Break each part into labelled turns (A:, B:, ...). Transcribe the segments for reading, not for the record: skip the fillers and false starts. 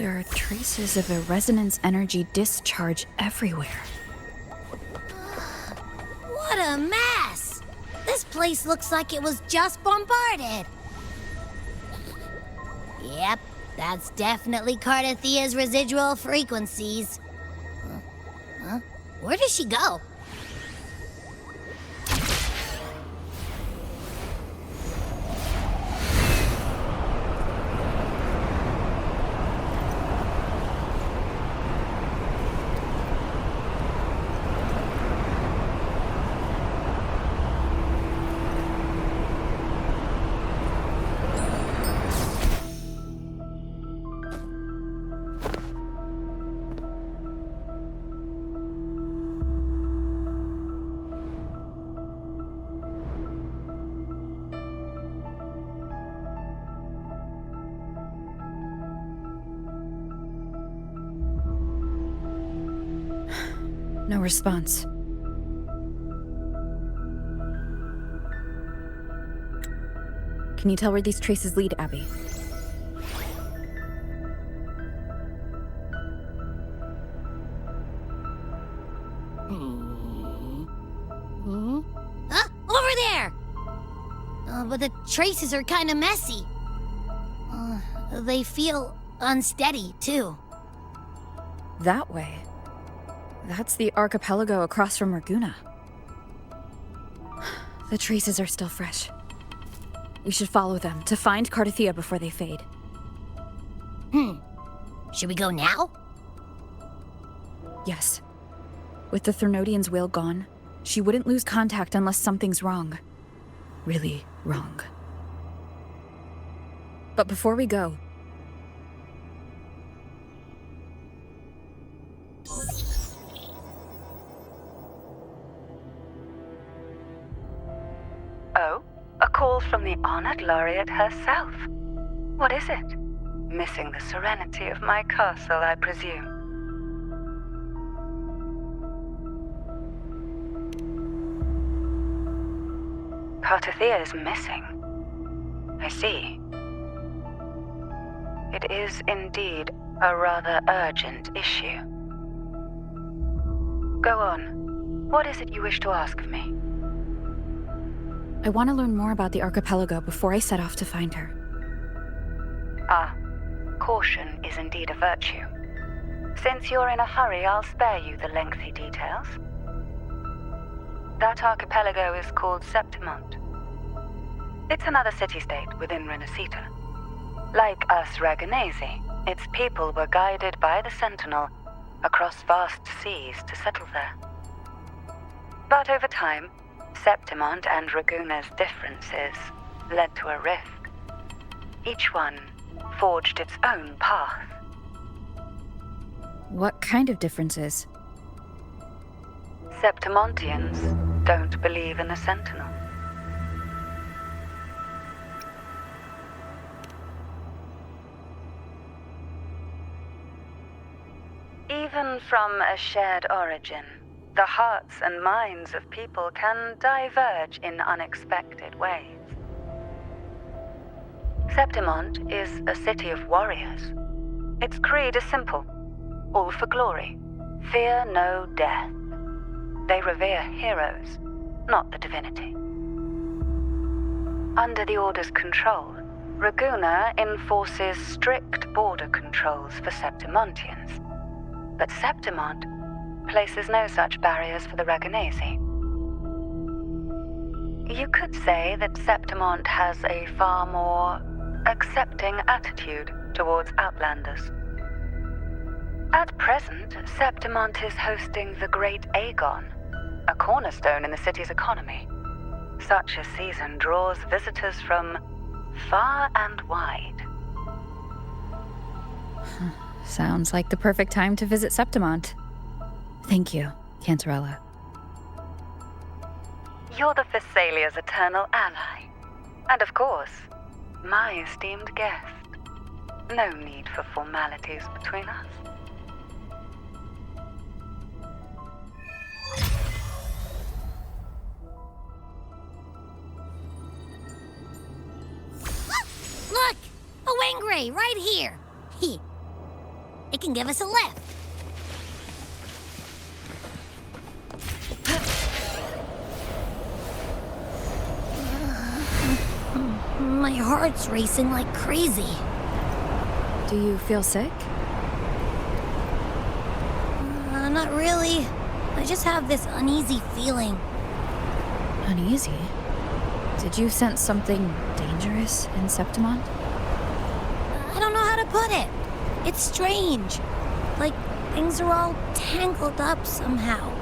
A: There are traces of a resonance energy discharge everywhere.
B: What a mess! This place looks like it was just bombarded. Yep, that's definitely Cardathia's residual frequencies. Huh? Where did she go?
A: No response. Can you tell where these traces lead, Abby?
B: Huh? Over there! But the traces are kind of messy. They feel unsteady, too.
A: That way. That's the archipelago across from Raguna. The traces are still fresh. We should follow them to find Cardathia before they fade.
B: Should we go now?
A: Yes. With the Thernodian's will gone, she wouldn't lose contact unless something's wrong. Really wrong. But before we go...
C: Oh, a call from the honored laureate herself. What is it? Missing the serenity of my castle, I presume. Cardathia is missing. I see. It is indeed a rather urgent issue. Go on. What is it you wish to ask of me?
A: I want to learn more about the archipelago before I set off to find her.
C: Caution is indeed a virtue. Since you're in a hurry, I'll spare you the lengthy details. That archipelago is called Septimont. It's another city-state within Renacita. Like us Raganesi, its people were guided by the Sentinel across vast seas to settle there. But over time, Septimont and Raguna's differences led to a rift. Each one forged its own path.
A: What kind of differences?
C: Septimontians don't believe in the Sentinel. Even from a shared origin, the hearts and minds of people can diverge in unexpected ways. Septimont is a city of warriors. Its creed is simple: all for glory, fear no death. They revere heroes, not the divinity. Under the Order's control, Raguna enforces strict border controls for Septimontians. But Septimont places no such barriers for the Raganesi. You could say that Septimont has a far more accepting attitude towards outlanders. At present, Septimont is hosting the Great Aegon, a cornerstone in the city's economy. Such a season draws visitors from far and wide.
A: Sounds like the perfect time to visit Septimont. Thank you, Cantarella.
C: You're the Thessalia's eternal ally. And of course, my esteemed guest. No need for formalities between us.
B: Look! A Wengray right here! It can give us a lift. My heart's racing like crazy.
A: Do you feel sick?
B: Not really. I just have this uneasy feeling.
A: Uneasy? Did you sense something dangerous in Septimont?
B: I don't know how to put it. It's strange. Like things are all tangled up somehow.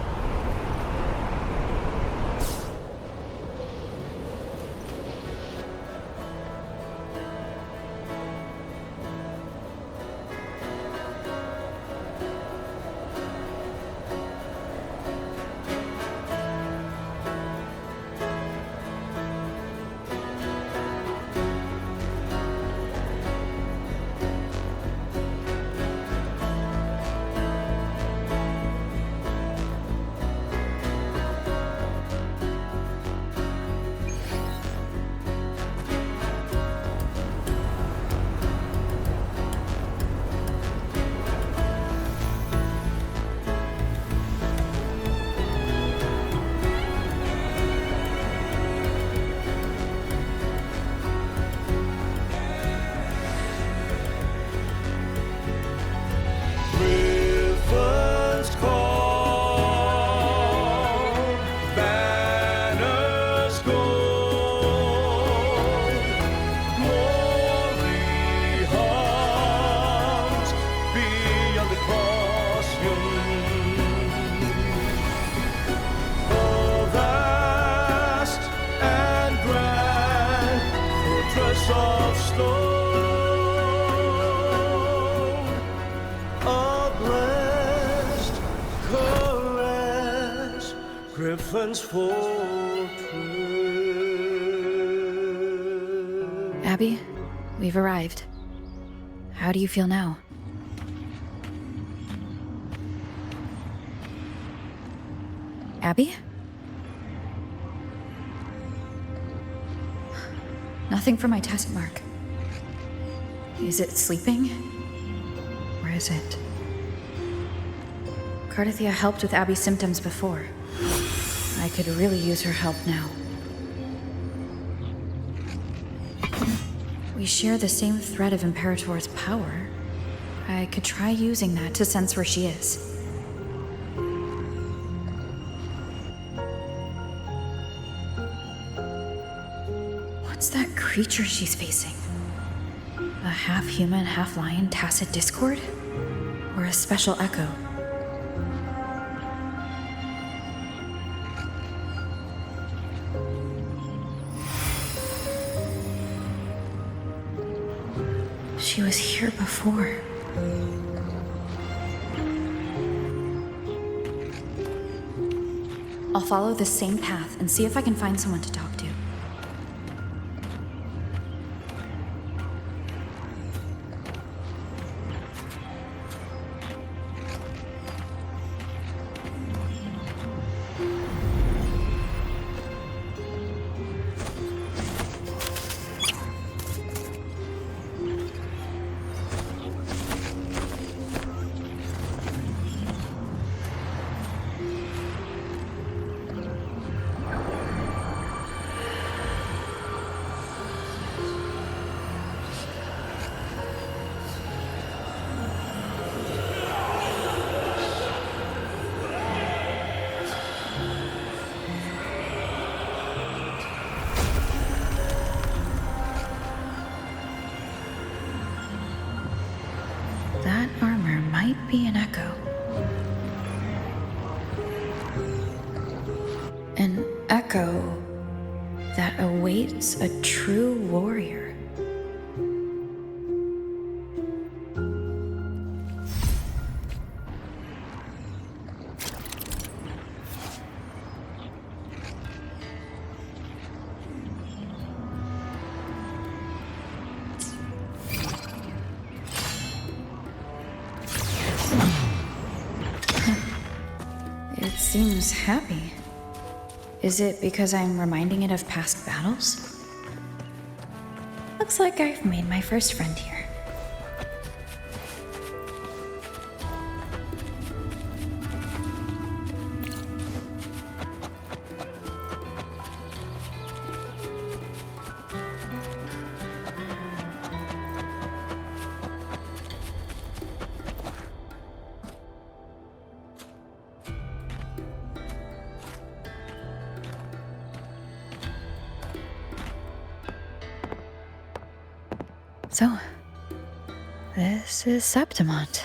D: Of stone, a blessed caress, Griffin's fortress.
A: Abby, we've arrived. How do you feel now? Abby? Nothing from my test mark. Is it sleeping? Or is it? Cardathia helped with Abby's symptoms before. I could really use her help now. We share the same thread of Imperator's power. I could try using that to sense where she is. What's that creature she's facing? A half-human, half-lion tacit discord? Or a special echo? She was here before. I'll follow the same path and see if I can find someone to talk to. That armor might be an echo. An echo that awaits a true warrior. It seems happy. Is it because I'm reminding it of past battles? Looks like I've made my first friend here. So, this is Septimont.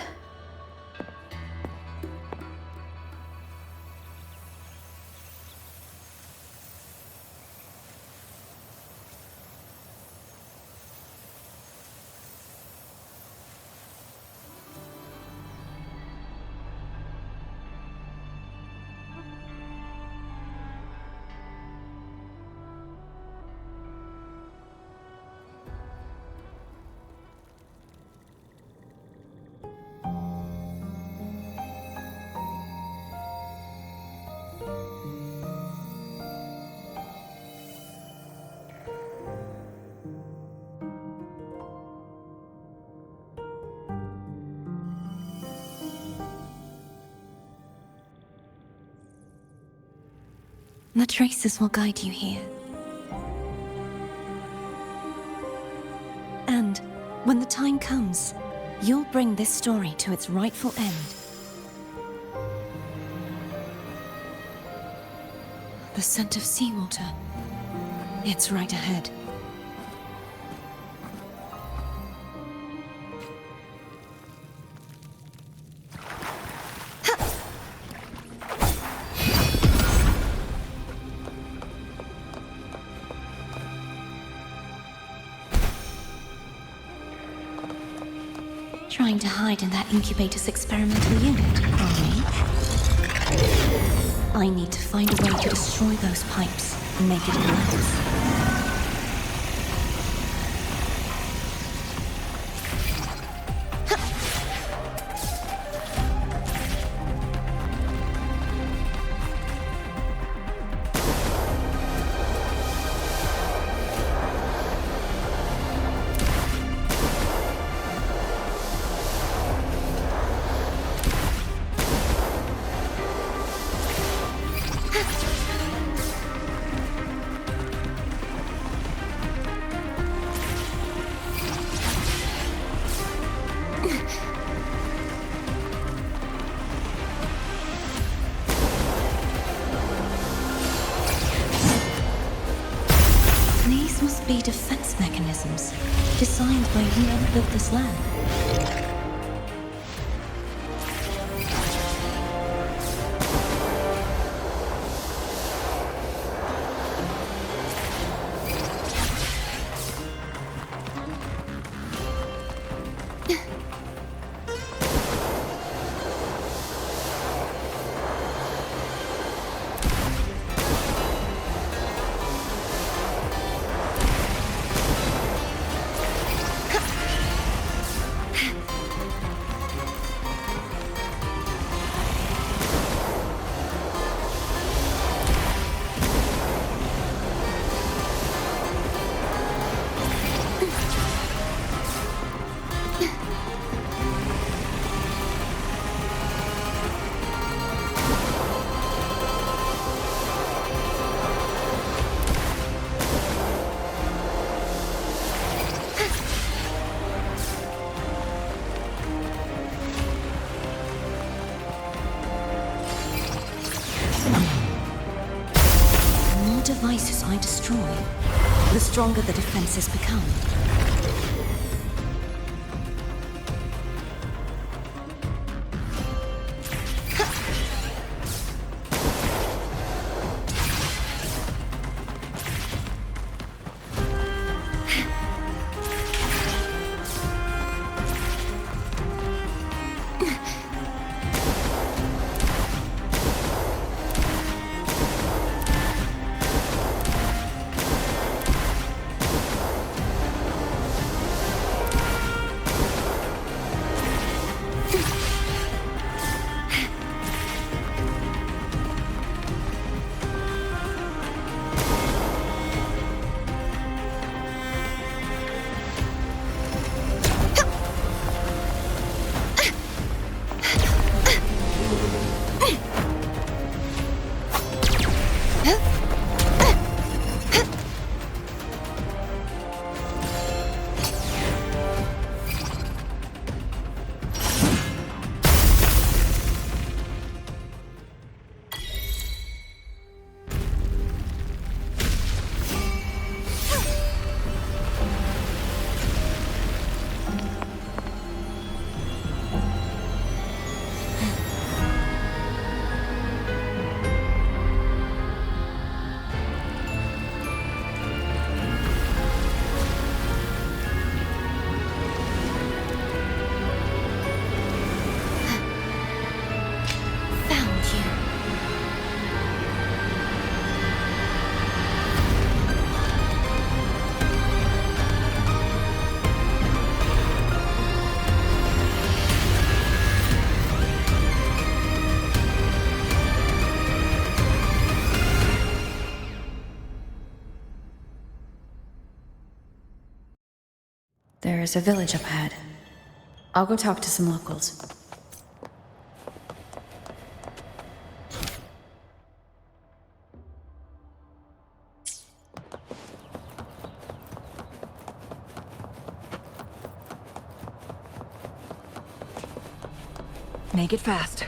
E: The traces will guide you here. And when the time comes, you'll bring this story to its rightful end. The scent of seawater. It's right ahead. Trying to hide in that incubator's experimental unit, are we? I need to find a way to destroy those pipes and make it collapse. These must be defense mechanisms designed by whoever built this land. The more devices I destroy, the stronger the defenses become.
A: There's a village up ahead. I'll go talk to some locals.
F: Make it fast.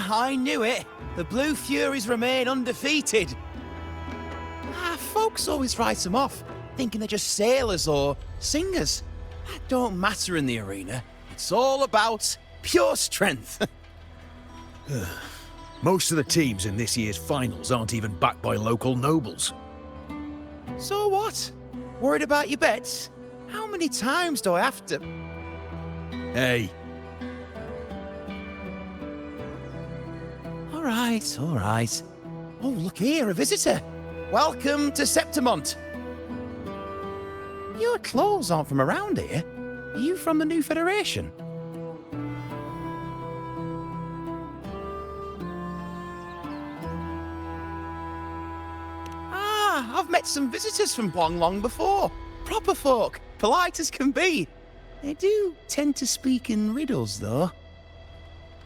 G: I knew it. The Blue Furies remain undefeated. Folks always write them off, thinking they're just sailors or singers. That don't matter in the arena. It's all about pure strength.
H: Most of the teams in this year's finals aren't even backed by local nobles.
G: So what? Worried about your bets? How many times do I have to...
H: Hey,
G: All right. Oh, look here, a visitor. Welcome to Septimont. Your clothes aren't from around here. Are you from the New Federation? I've met some visitors from Bonglong before. Proper folk, polite as can be. They do tend to speak in riddles, though.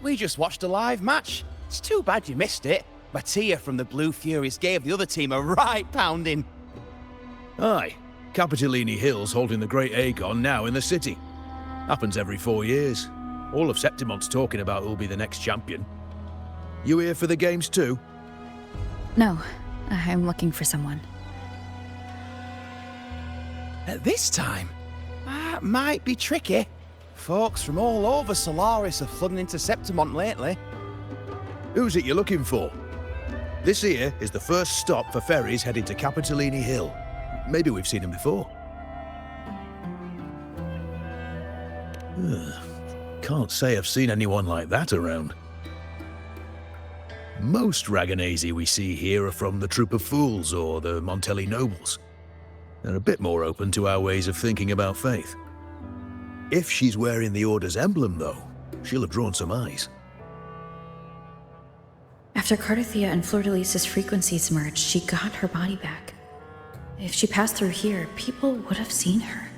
G: We just watched a live match. It's too bad you missed it. Mattia from the Blue Furies gave the other team a right pounding.
H: aye. Capitolini Hill's holding the Great Aegon now in the city. Happens every 4 years. All of Septimont's talking about who'll be the next champion. You here for the games too?
A: No, I'm looking for someone.
G: At this time, that might be tricky. Folks from all over Solaris are flooding into Septimont lately.
H: Who's it you're looking for? This here is the first stop for ferries heading to Capitolini Hill. Maybe we've seen him before. Can't say I've seen anyone like that around. Most Raganesi we see here are from the Troop of Fools or the Montelli Nobles. They're a bit more open to our ways of thinking about faith. If she's wearing the Order's emblem, though, she'll have drawn some eyes.
A: After Cardathia and Fleur-de-Lis's frequencies merged, she got her body back. If she passed through here, people would have seen her.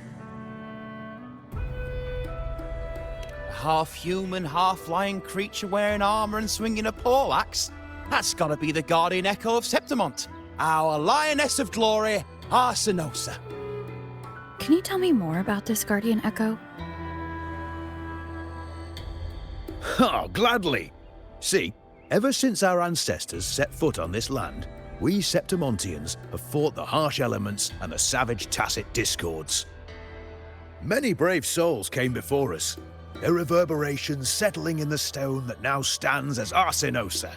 G: A half-human, half-lion creature wearing armor and swinging a poleaxe? That's gotta be the Guardian Echo of Septimont. Our Lioness of Glory, Arsinosa.
A: Can you tell me more about this Guardian Echo?
H: Oh, gladly! See, ever since our ancestors set foot on this land, we Septimontians have fought the harsh elements and the savage Tacit discords. Many brave souls came before us, their reverberations settling in the stone that now stands as Arsinosa.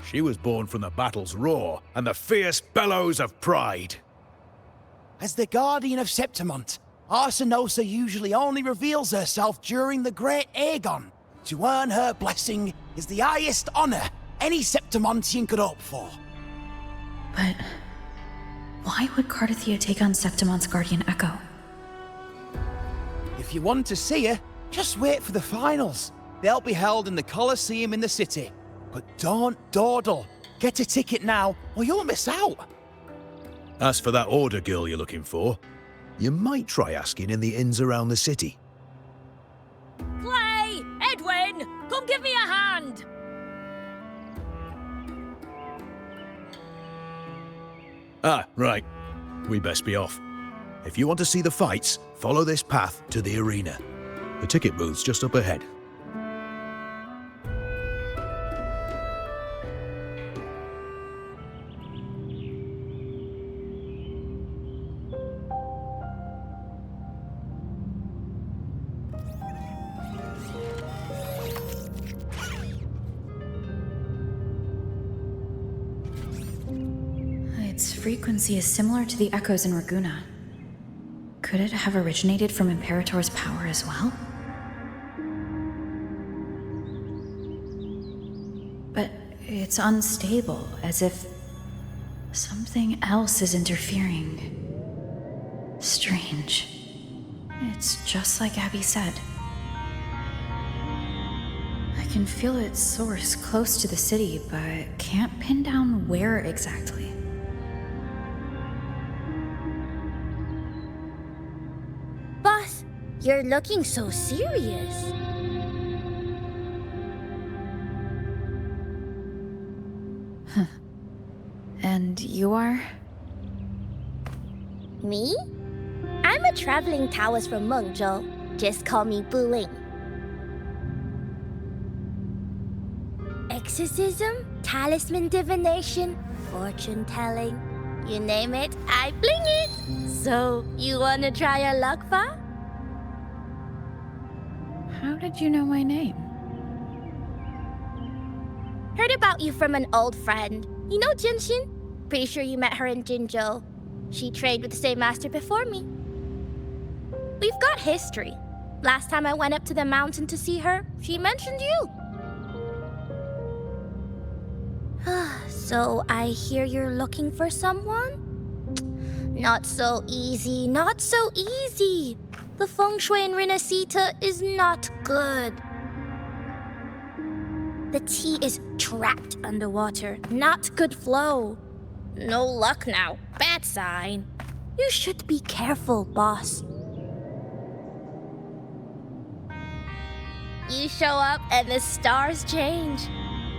H: She was born from the battle's roar and the fierce bellows of pride.
G: As the Guardian of Septimont, Arsinosa usually only reveals herself during the Great Aegon. To earn her blessing is the highest honor any Septimontian could hope for.
A: But why would Cardathia take on Septimon's guardian Echo?
G: If you want to see her, just wait for the finals. They'll be held in the Colosseum in the city. But don't dawdle. Get a ticket now, or you'll miss out.
H: As for that order girl you're looking for, you might try asking in the inns around the city.
F: Clay! Edwin! Come give me a hand!
H: Ah, right. We best be off. If you want to see the fights, follow this path to the arena. The ticket booth's just up ahead.
A: Its frequency is similar to the echoes in Raguna. Could it have originated from Imperator's power as well? But it's unstable, as if something else is interfering. Strange. It's just like Abby said. I can feel its source close to the city, but can't pin down where exactly.
B: Boss, you're looking so serious.
A: And you are?
B: Me? I'm a traveling Taoist from Mengzhou. Just call me Buling. Exorcism, talisman divination, fortune telling. You name it, I bling it. So, you wanna try your luck, Fa?
A: How did you know my name?
B: Heard about you from an old friend. You know Jinshin? Pretty sure you met her in Jinzhou. She trained with the same master before me. We've got history. Last time I went up to the mountain to see her, she mentioned you. So I hear you're looking for someone? Not so easy, not so easy. The feng shui in Renacita is not good. The tea is trapped underwater, not good flow. No luck now, bad sign. You should be careful, boss. You show up and the stars change.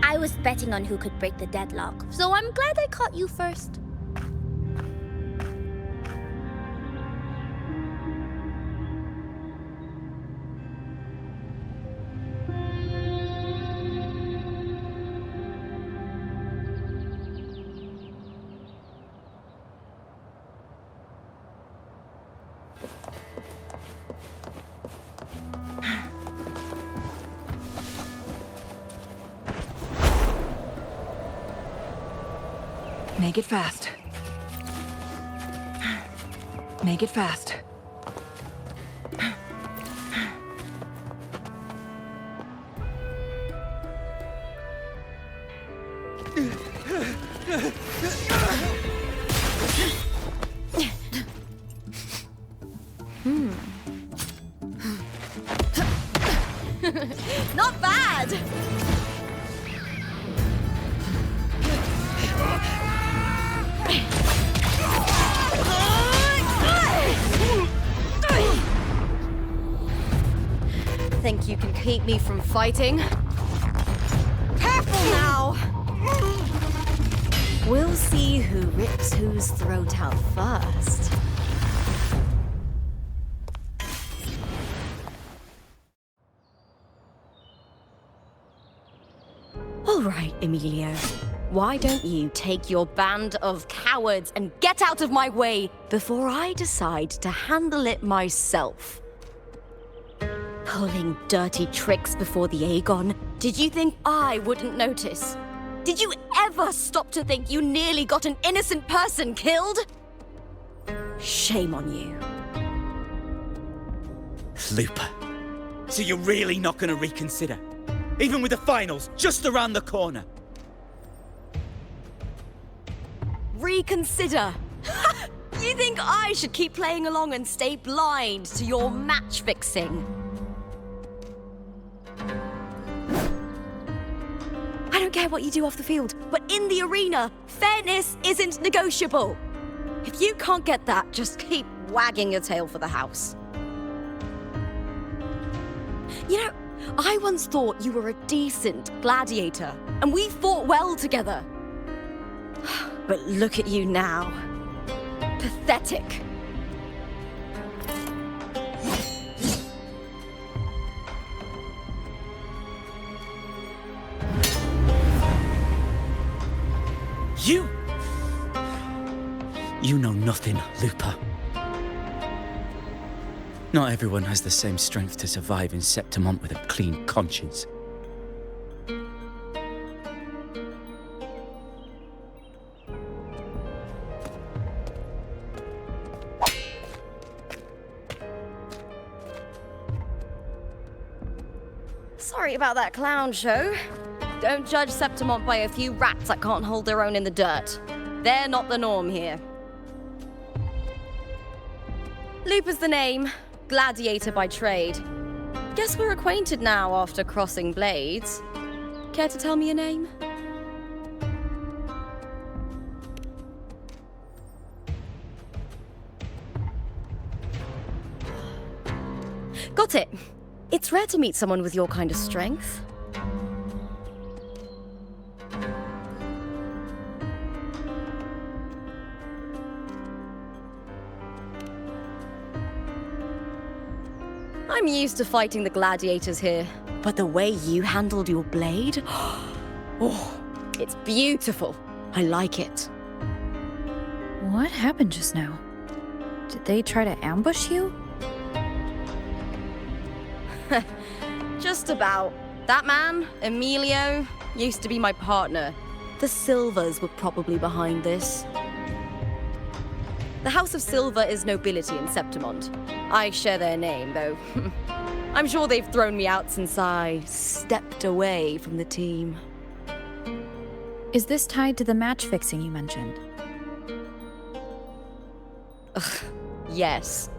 B: I was betting on who could break the deadlock, so I'm glad I caught you first.
I: Make it fast. Make it fast.
F: Not bad! Think you can keep me from fighting? Careful now! We'll see who rips whose throat out first. All right, Emilio. Why don't you take your band of cowards and get out of my way before I decide to handle it myself? Pulling dirty tricks before the Aegon. Did you think I wouldn't notice? Did you ever stop to think you nearly got an innocent person killed? Shame on you.
J: Looper, so you're really not going to reconsider? Even with the finals just around the corner?
F: Reconsider. You think I should keep playing along and stay blind to your match fixing? I don't care what you do off the field, but in the arena, fairness isn't negotiable. If you can't get that, just keep wagging your tail for the house. You know, I once thought you were a decent gladiator, and we fought well together. But look at you now. Pathetic.
J: You know nothing, Lupa. Not everyone has the same strength to survive in Septimont with a clean conscience.
F: Sorry about that clown show. Don't judge Septimont by a few rats that can't hold their own in the dirt. They're not the norm here. Lupa's the name, gladiator by trade. Guess we're acquainted now after crossing blades. Care to tell me your name? Got it. It's rare to meet someone with your kind of strength. I'm used to fighting the gladiators here, but the way you handled your blade, oh, it's beautiful. I like it.
A: What happened just now? Did they try to ambush you?
F: Just about. That man, Emilio, used to be my partner. The Silvers were probably behind this. The House of Silver is nobility in Septimont. I share their name, though. I'm sure they've thrown me out since I stepped away from the team.
A: Is this tied to the match fixing you mentioned?
F: Ugh, yes.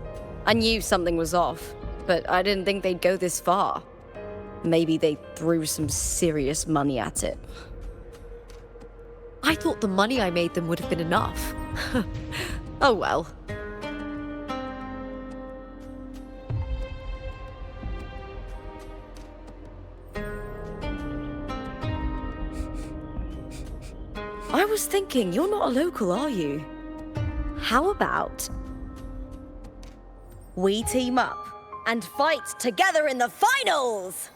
F: I knew something was off, but I didn't think they'd go this far. Maybe they threw some serious money at it. I thought the money I made them would have been enough. Oh well. I was thinking, you're not a local, are you? How about we team up and fight together in the finals?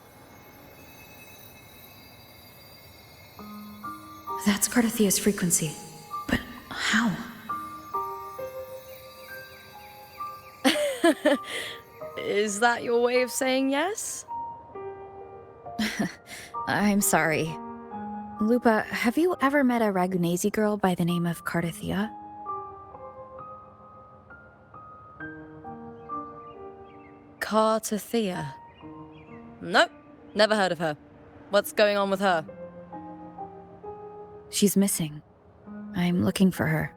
A: That's Cardathia's frequency. But how?
F: Is that your way of saying yes?
A: I'm sorry. Lupa, have you ever met a Ragunesi girl by the name of Cardathia?
F: Cardathia? Nope, never heard of her. What's going on with her?
A: She's missing. I'm looking for her.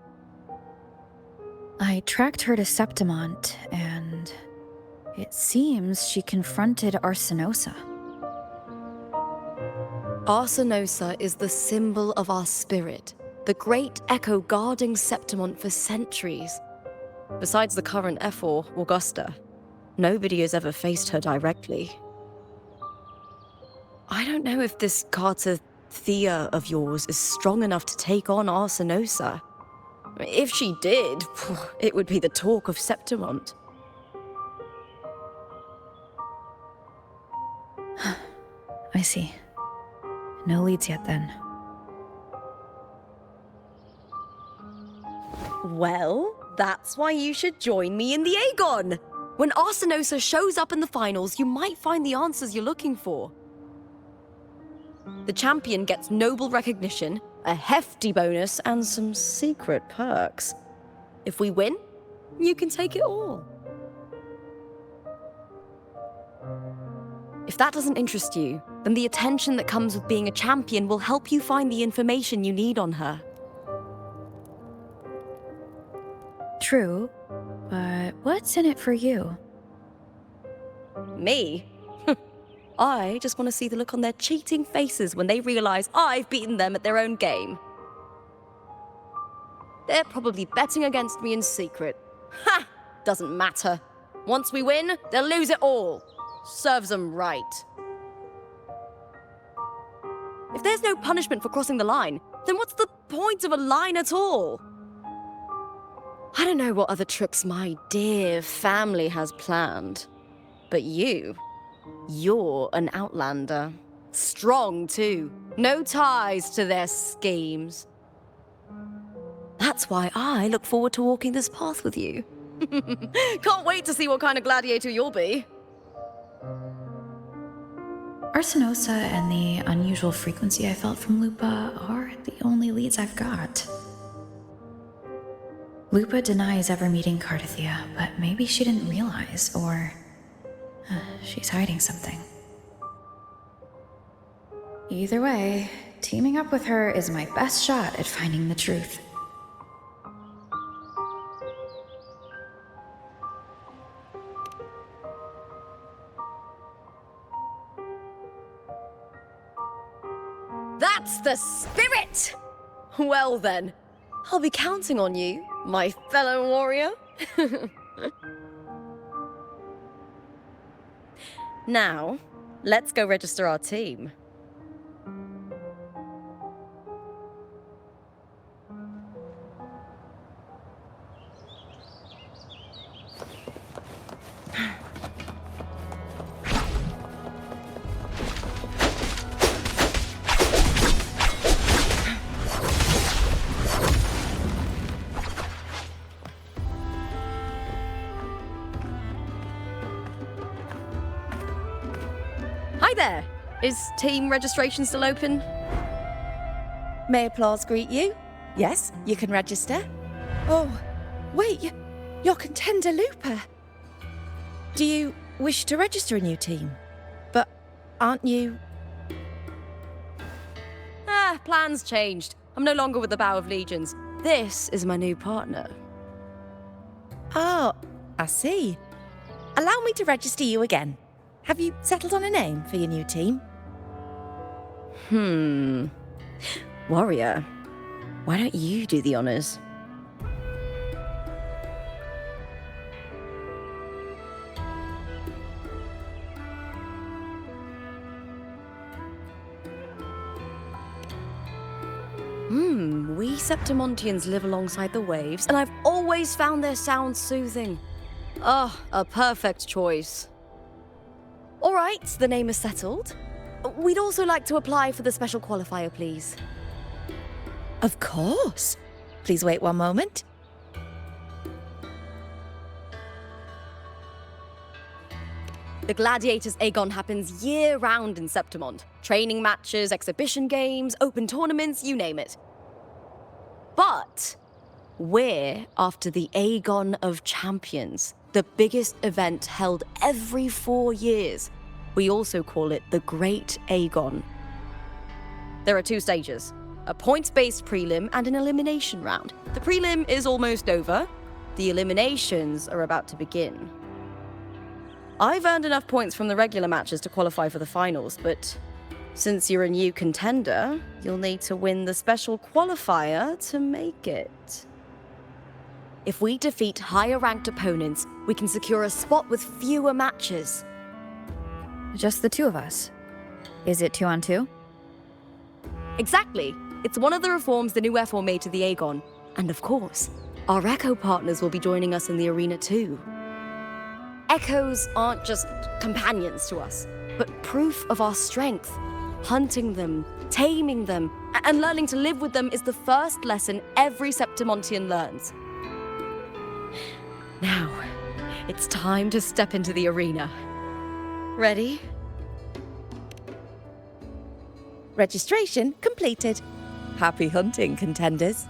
A: I tracked her to Septimont, and it seems she confronted Arsenosa.
F: Arsenosa is the symbol of our spirit, the great echo guarding Septimont for centuries. Besides the current Ephor, Augusta, nobody has ever faced her directly. I don't know if this Cardathia of yours is strong enough to take on Arsenosa. If she did, it would be the talk of Septimont.
A: I see. No leads yet, then.
F: Well, that's why you should join me in the Aegon! When Arsenosa shows up in the finals, you might find the answers you're looking for. The champion gets noble recognition, a hefty bonus, and some secret perks. If we win, you can take it all. If that doesn't interest you, then the attention that comes with being a champion will help you find the information you need on her.
A: True, but what's in it for you?
F: Me? I just want to see the look on their cheating faces when they realize I've beaten them at their own game. They're probably betting against me in secret. Ha! Doesn't matter. Once we win, they'll lose it all. Serves them right. If there's no punishment for crossing the line, then what's the point of a line at all? I don't know what other tricks my dear family has planned, but you're an outlander. Strong, too. No ties to their schemes. That's why I look forward to walking this path with you. Can't wait to see what kind of gladiator you'll be.
A: Arsenosa and the unusual frequency I felt from Lupa are the only leads I've got. Lupa denies ever meeting Cardathia, but maybe she didn't realize, or she's hiding something. Either way, teaming up with her is my best shot at finding the truth.
F: That's the spirit! Well then, I'll be counting on you, my fellow warrior. Now, let's go register our team. Hi there! Is team registration still open?
K: May applause greet you? Yes, you can register. Oh, wait, you're Contender Looper. Do you wish to register a new team? But aren't you...
F: Plans changed. I'm no longer with the Bow of Legions. This is my new partner.
K: Oh, I see. Allow me to register you again. Have you settled on a name for your new team?
F: Warrior, why don't you do the honors? We Septimontians live alongside the waves, and I've always found their sound soothing. A perfect choice. All right, the name is settled. We'd also like to apply for the special qualifier, please.
K: Of course. Please wait one moment.
F: The Gladiators Aegon happens year-round in Septimont. Training matches, exhibition games, open tournaments, you name it. But we're after the Aegon of Champions, the biggest event held every 4 years. We also call it the Great Aegon. There are 2 stages, a points-based prelim and an elimination round. The prelim is almost over. The eliminations are about to begin. I've earned enough points from the regular matches to qualify for the finals, but since you're a new contender, you'll need to win the special qualifier to make it. If we defeat higher-ranked opponents, we can secure a spot with fewer matches.
A: Just the 2 of us. Is it 2 on 2?
F: Exactly. It's one of the reforms the new F4 made to the Aegon. And of course, our Echo partners will be joining us in the arena too. Echoes aren't just companions to us, but proof of our strength. Hunting them, taming them, and learning to live with them is the first lesson every Septimontian learns. Now, it's time to step into the arena. Ready?
K: Registration completed. Happy hunting, contenders.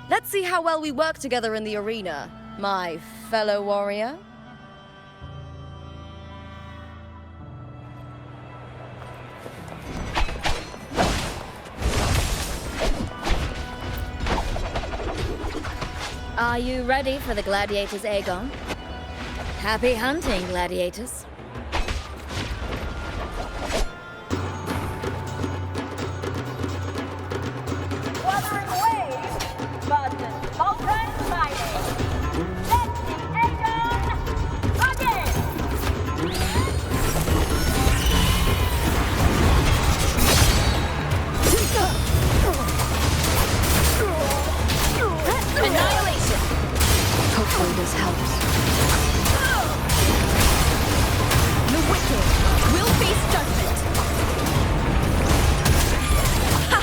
F: Let's see how well we work together in the arena, my fellow warrior.
L: Are you ready for the gladiators, Aegon? Happy hunting, gladiators.
M: Wuthering Waves versus Ultron Mining. Let's see Aegon again!
F: Annihilation! Hopefully this helps. The wicked will face judgment! Ha!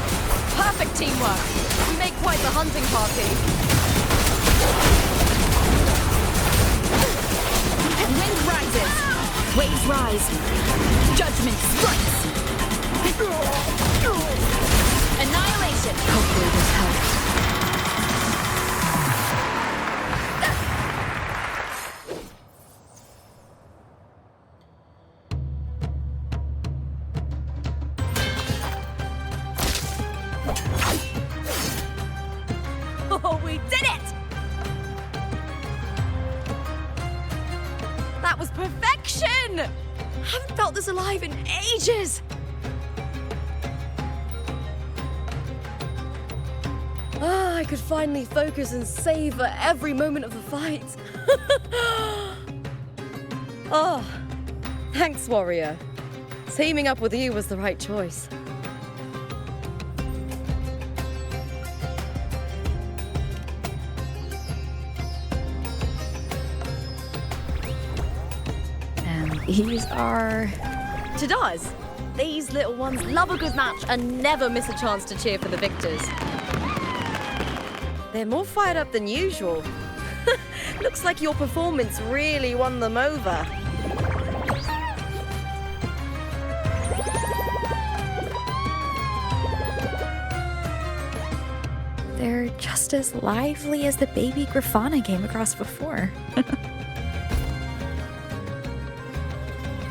F: Perfect teamwork! We make quite the hunting party. Wind rises! Waves rise! Judgment strikes! Annihilation! Hopefully this helps. Oh, we did it! That was perfection! Haven't felt this alive in ages! I could finally focus and savor every moment of the fight. Oh, thanks, warrior. Teaming up with you was the right choice.
A: And these are...
F: Chadars, these little ones love a good match and never miss a chance to cheer for the victors. They're more fired up than usual. Looks like your performance really won them over.
A: They're just as lively as the baby Grafana came across before.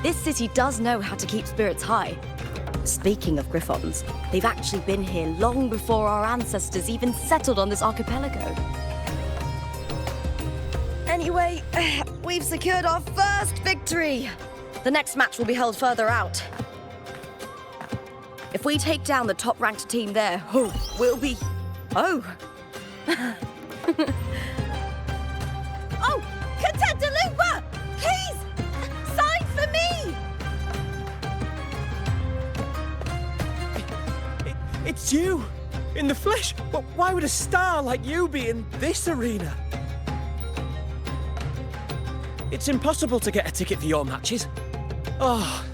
F: This city does know how to keep spirits high. Speaking of Griffons, they've actually been here long before our ancestors even settled on this archipelago. Anyway, we've secured our first victory. The next match will be held further out. If we take down the top-ranked team there, we'll be... Oh!
M: Oh! Contender Lupa! Please! Sign for me!
D: It's you! In the flesh! But why would a star like you be in this arena? It's impossible to get a ticket for your matches. Oh,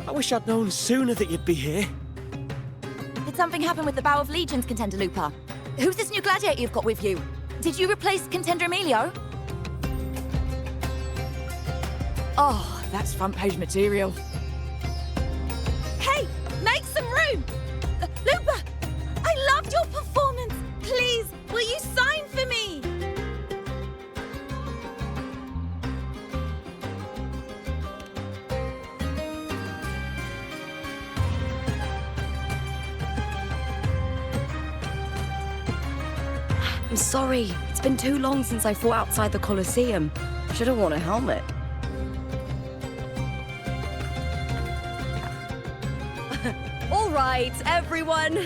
D: I wish I'd known sooner that you'd be here.
F: Did something happen with the Bow of Legions, Contender Lupa? Who's this new gladiator you've got with you? Did you replace Contender Emilio? Oh, that's front-page material.
M: Hey! Make some room! Lupa! I loved your performance! Please, will you sign for me?
F: I'm sorry. It's been too long since I fought outside the Colosseum. Should have worn a helmet. All right, everyone.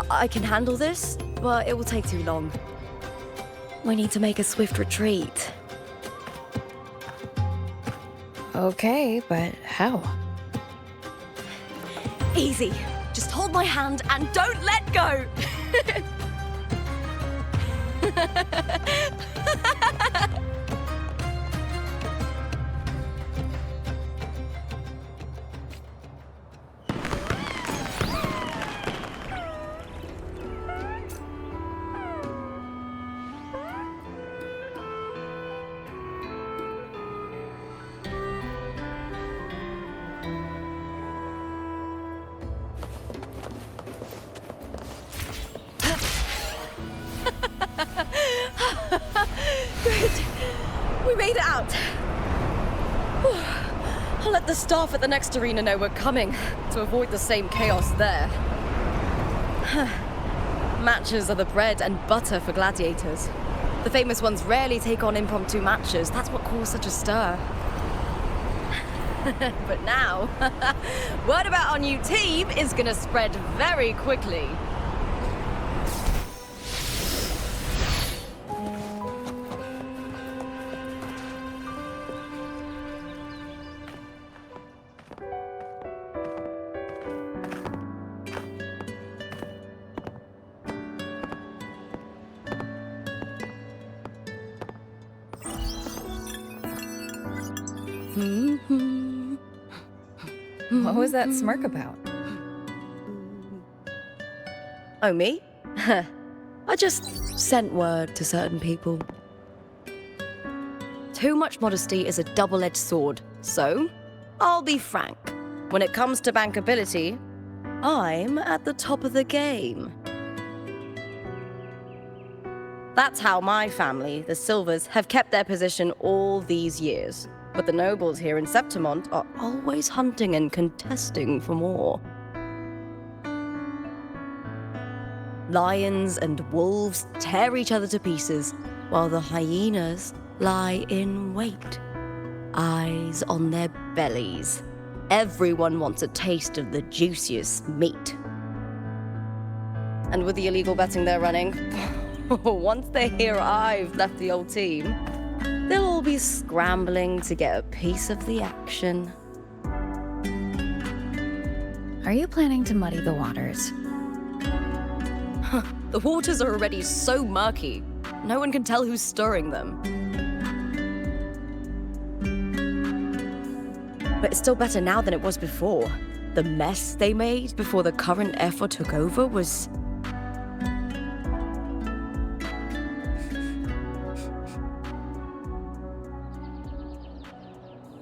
F: I can handle this, but it will take too long. We need to make a swift retreat.
A: Okay, but how?
F: Easy. Just hold my hand and don't let go. Good. We made it out. let the staff at the next arena know we're coming to avoid the same chaos there. Matches are the bread and butter for gladiators. The famous ones rarely take on impromptu matches. That's what caused such a stir. But now, word about our new team is gonna spread very quickly.
A: What was that smirk about?
F: Oh, me? I just sent word to certain people. Too much modesty is a double-edged sword, so I'll be frank. When it comes to bankability, I'm at the top of the game. That's how my family, the Silvers, have kept their position all these years. But the nobles here in Septimont are always hunting and contesting for more. Lions and wolves tear each other to pieces, while the hyenas lie in wait, eyes on their bellies. Everyone wants a taste of the juiciest meat. And with the illegal betting they're running, once they hear I've left the old team, they'll all be scrambling to get a piece of the action.
A: Are you planning to muddy the waters?
F: The waters are already so murky, no one can tell who's stirring them. But it's still better now than it was before. The mess they made before the current effort took over was...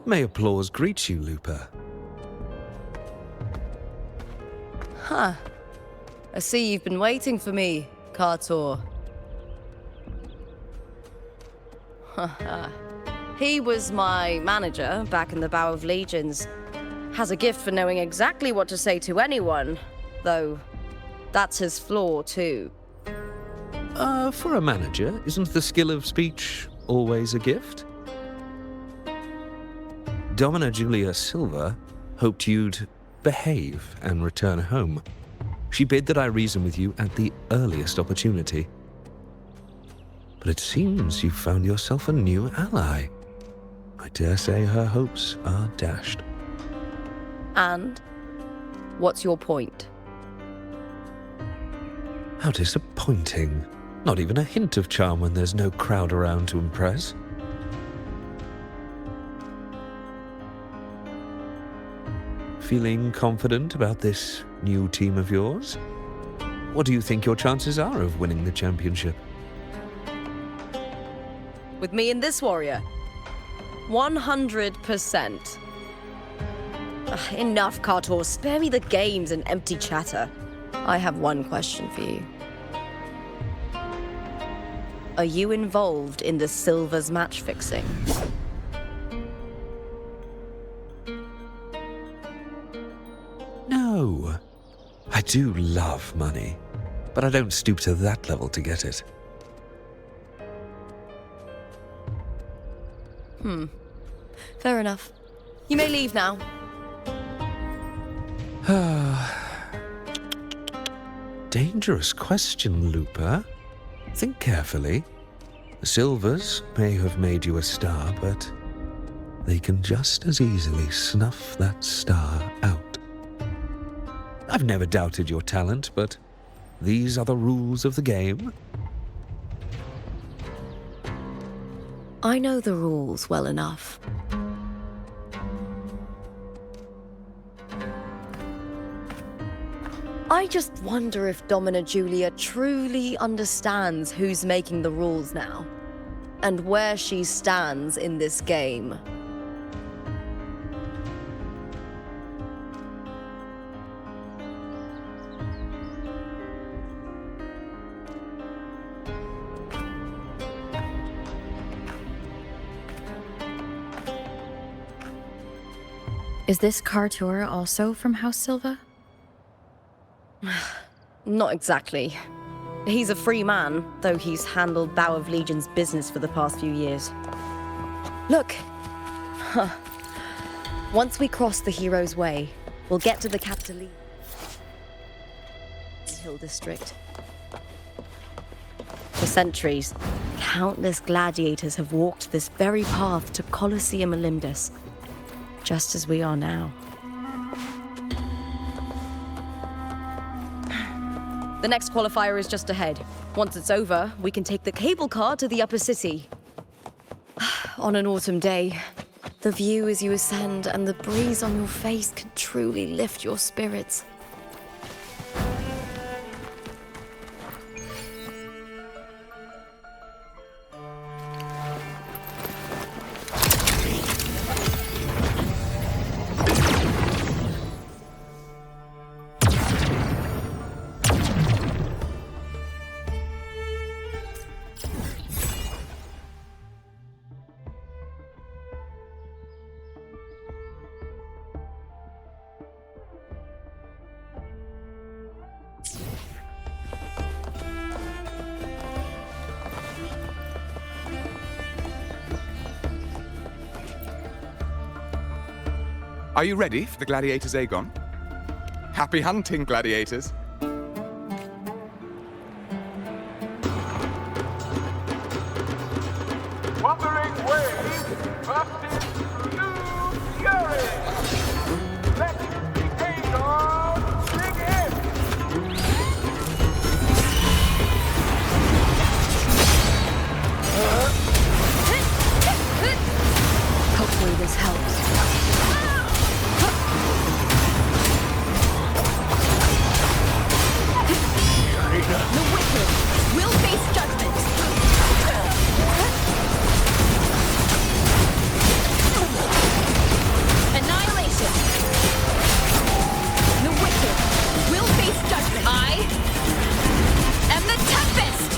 N: May applause greet you, Lupa.
F: Huh. I see you've been waiting for me, Kartor. He was my manager back in the Bow of Legions. Has a gift for knowing exactly what to say to anyone, though that's his flaw too.
N: For a manager, isn't the skill of speech always a gift? Domina Julia Silva hoped you'd behave and return home. She bid that I reason with you at the earliest opportunity. But it seems you've found yourself a new ally. I dare say her hopes are dashed.
F: And? What's your point?
N: How disappointing. Not even a hint of charm when there's no crowd around to impress. Feeling confident about this new team of yours? What do you think your chances are of winning the championship?
F: With me and this warrior? 100%. Enough, Kartor. Spare me the games and empty chatter. I have one question for you. Are you involved in the Silvers match fixing?
N: No. I do love money, but I don't stoop to that level to get it.
F: Fair enough. You may leave now.
N: Dangerous question, Lupa. Think carefully. The Silvers may have made you a star, but they can just as easily snuff that star out. I've never doubted your talent, but these are the rules of the game.
F: I know the rules well enough. I just wonder if Domina Julia truly understands who's making the rules now, and where she stands in this game.
A: Is this car tour also from House Silva?
F: Not exactly. He's a free man, though he's handled Bow of Legion's business for the past few years. Look! Huh. Once we cross the Hero's Way, we'll get to the Capitol Hill District. For centuries, countless gladiators have walked this very path to Colosseum Olympus, just as we are now. The next qualifier is just ahead. Once it's over, we can take the cable car to the upper city. On an autumn day, the view as you ascend and the breeze on your face can truly lift your spirits.
O: Are you ready for the gladiators, Aegon? Happy hunting, gladiators.
P: Wuthering waves bursting through fury. Let the Aegon begin.
F: Hopefully this helps. The wicked will face judgment. Annihilation. The wicked will face judgment. I am the Tempest.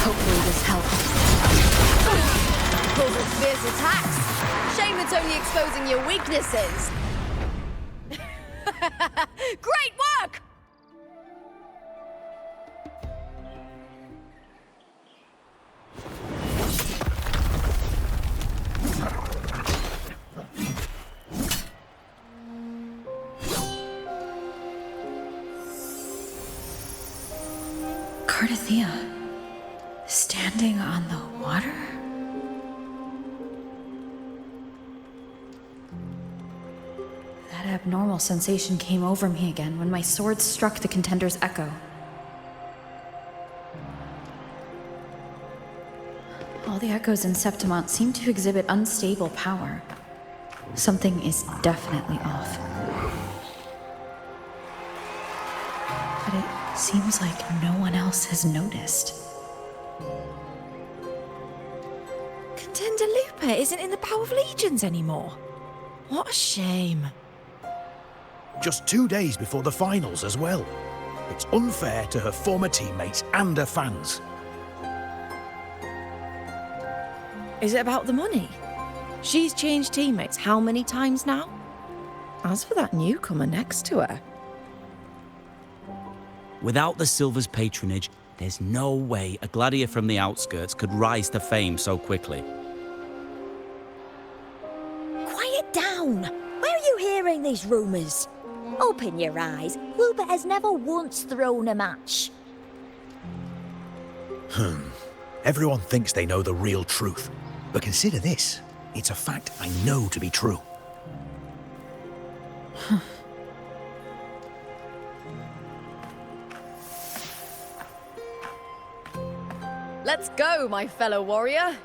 F: Hopefully this helps. Causes fierce attacks. Shame it's only exposing your weaknesses. Great work!
A: Cardathea, standing on the water? That abnormal sensation came over me again when my sword struck the contender's echo. All the echoes in Septimont seem to exhibit unstable power. Something is definitely off. But it seems like no one else has noticed.
K: Contender Lupa isn't in the Bow of Legions anymore. What a shame.
H: Just 2 days before the finals as well. It's unfair to her former teammates and her fans.
K: Is it about the money? She's changed teammates how many times now? As for that newcomer next to her...
J: Without the Silver's patronage, there's no way a gladiator from the outskirts could rise to fame so quickly.
L: Quiet down! Where are you hearing these rumours? Open your eyes. Lupa has never once thrown a match.
H: Everyone thinks they know the real truth. But consider this. It's a fact I know to be true.
F: Let's go, my fellow warrior.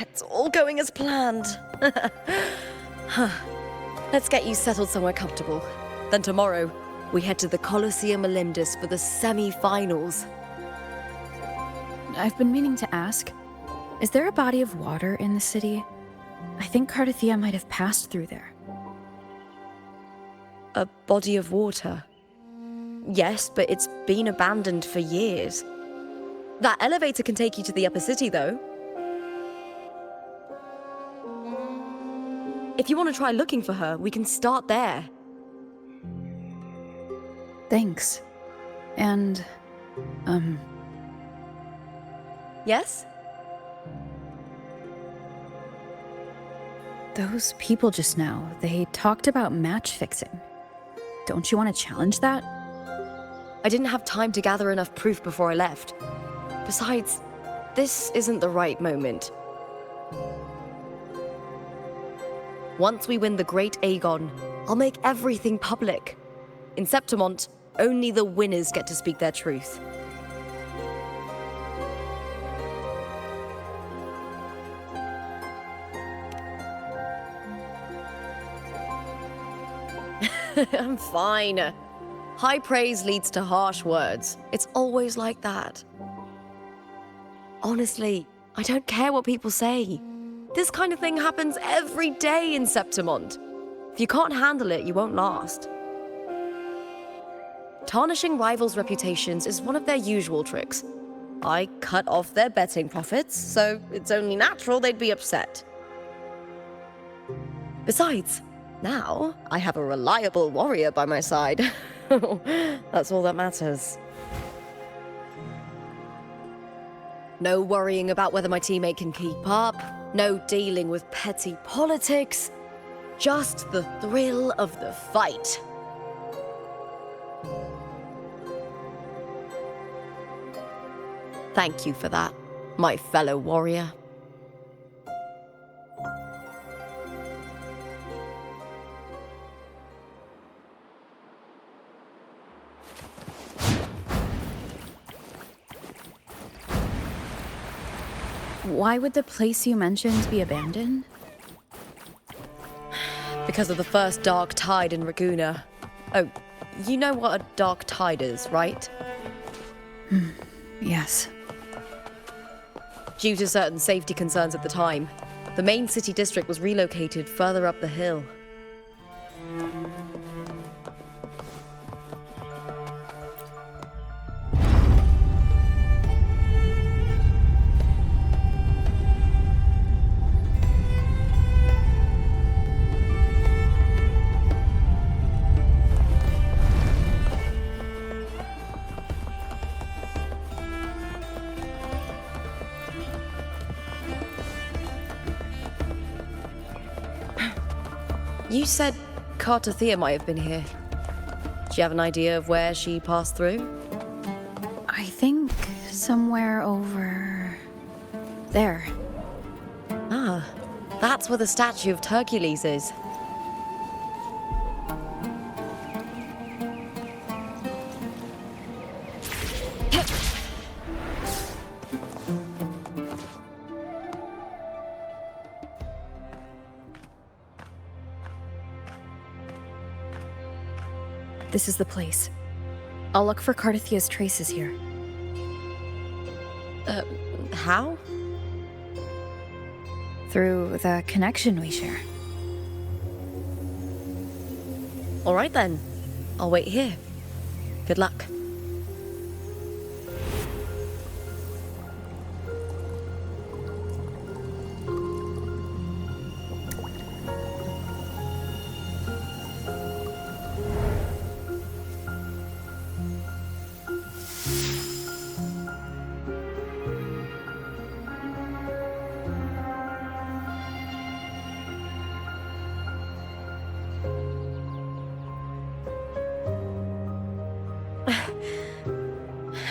F: It's all going as planned. Let's get you settled somewhere comfortable. Then tomorrow, we head to the Colosseum Olympus for the semi-finals.
A: I've been meaning to ask, is there a body of water in the city? I think Cardathea might have passed through there.
F: A body of water. Yes, but it's been abandoned for years. That elevator can take you to the upper city, though. If you want to try looking for her, we can start there.
A: Thanks. And,
F: Yes?
A: those people just now, they talked about match fixing. Don't you want to challenge that?
F: I didn't have time to gather enough proof before I left. Besides, this isn't the right moment. Once we win the Great Aegon, I'll make everything public. In Septimont, only the winners get to speak their truth. I'm fine. High praise leads to harsh words. It's always like that. Honestly, I don't care what people say. This kind of thing happens every day in Septimont. If you can't handle it, you won't last. Tarnishing rivals' reputations is one of their usual tricks. I cut off their betting profits, so it's only natural they'd be upset. Besides, now I have a reliable warrior by my side. That's all that matters. No worrying about whether my teammate can keep up, no dealing with petty politics, just the thrill of the fight. Thank you for that, my fellow warrior.
A: Why would the place you mentioned be abandoned?
F: Because of the first dark tide in Raguna. Oh, you know what a dark tide is, right?
A: Yes.
F: Due to certain safety concerns at the time, the main city district was relocated further up the hill. You said Cartothea might have been here. Do you have an idea of where she passed through?
A: I think somewhere over there.
F: Ah, that's where the statue of Hercules is.
A: This is the place. I'll look for Cartothea's traces here.
F: How?
A: Through the connection we share.
F: All right then. I'll wait here. Good luck.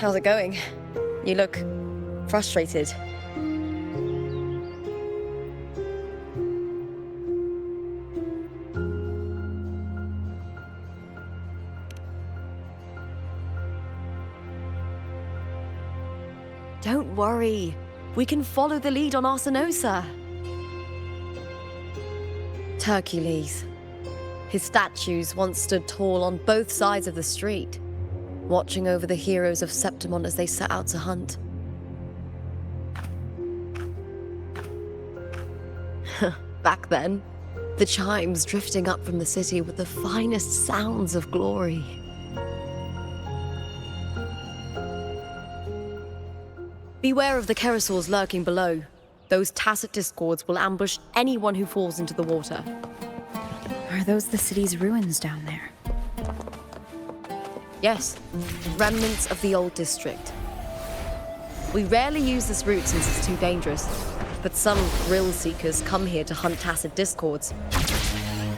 F: How's it going? You look frustrated. Don't worry. We can follow the lead on Arsinosa. Hercules. His statues once stood tall on both sides of the street, watching over the heroes of Septimont as they set out to hunt. Back then,
Q: The chimes drifting up from the city with the finest sounds of glory. Beware of the Kerosaurs lurking below. Those tacit discords will ambush anyone who falls into the water.
A: Are those the city's ruins down there?
Q: Yes, remnants of the old district. We rarely use this route since it's too dangerous, but some thrill seekers come here to hunt tacit discords.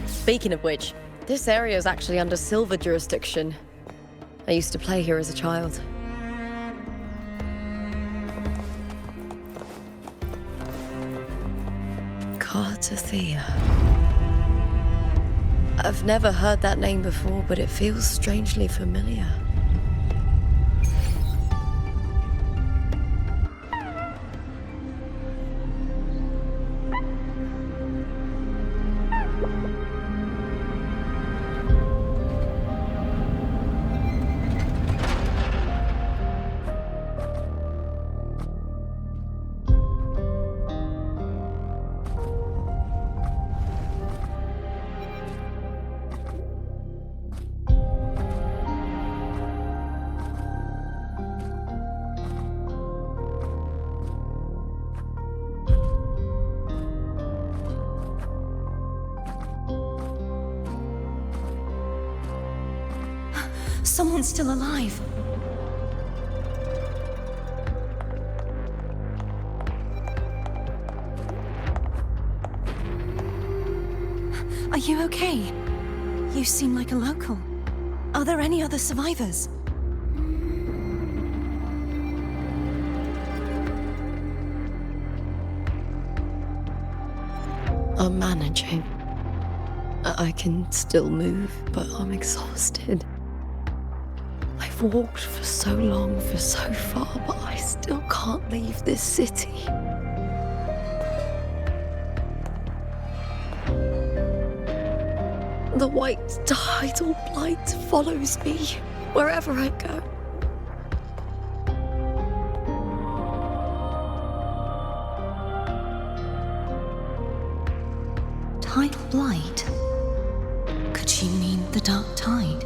Q: Speaking of which, this area is actually under Silver jurisdiction. I used to play here as a child. Cartathea. I've never heard that name before, but it feels strangely familiar.
E: Someone's still alive. Are you okay? You seem like a local. Are there any other survivors?
Q: I'm managing. I can still move, but I'm exhausted. I've walked for so long, for so far, but I still can't leave this city. The white tidal blight follows me wherever I go.
E: Tidal blight? Could she mean the dark tide?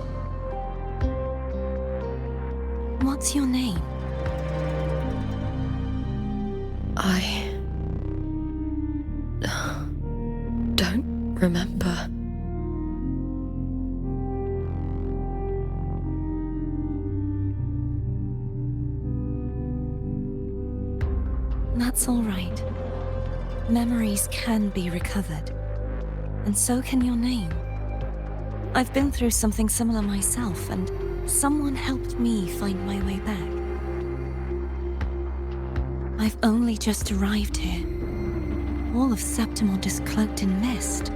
E: What's your name?
Q: I don't remember.
E: That's all right. Memories can be recovered. And so can your name. I've been through something similar myself, and someone helped me find my way back. I've only just arrived here. All of Septimont is cloaked in mist.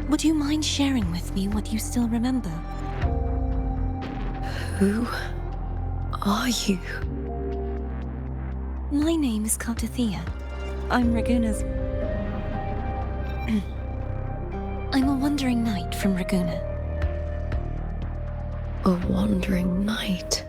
E: Would you mind sharing with me what you still remember?
Q: Who are you?
E: My name is Cartathea. I'm Raguna's... I'm a wandering knight from Raguna.
Q: A wandering knight.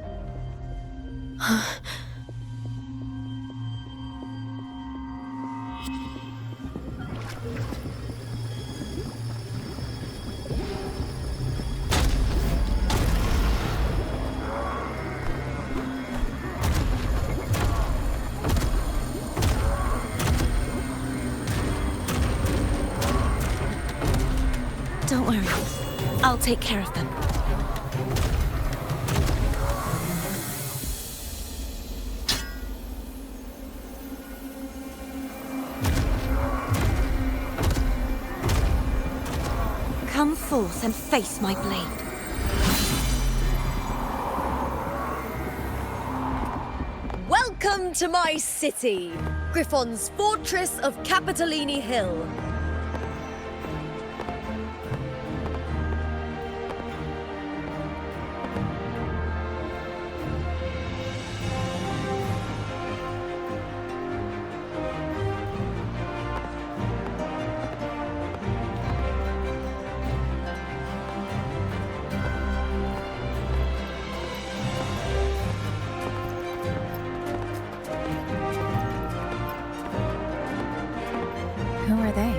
E: Don't worry. I'll take care of them. Come forth and face my blade.
Q: Welcome to my city, Griffon's fortress of Capitolini Hill.
A: Who are they?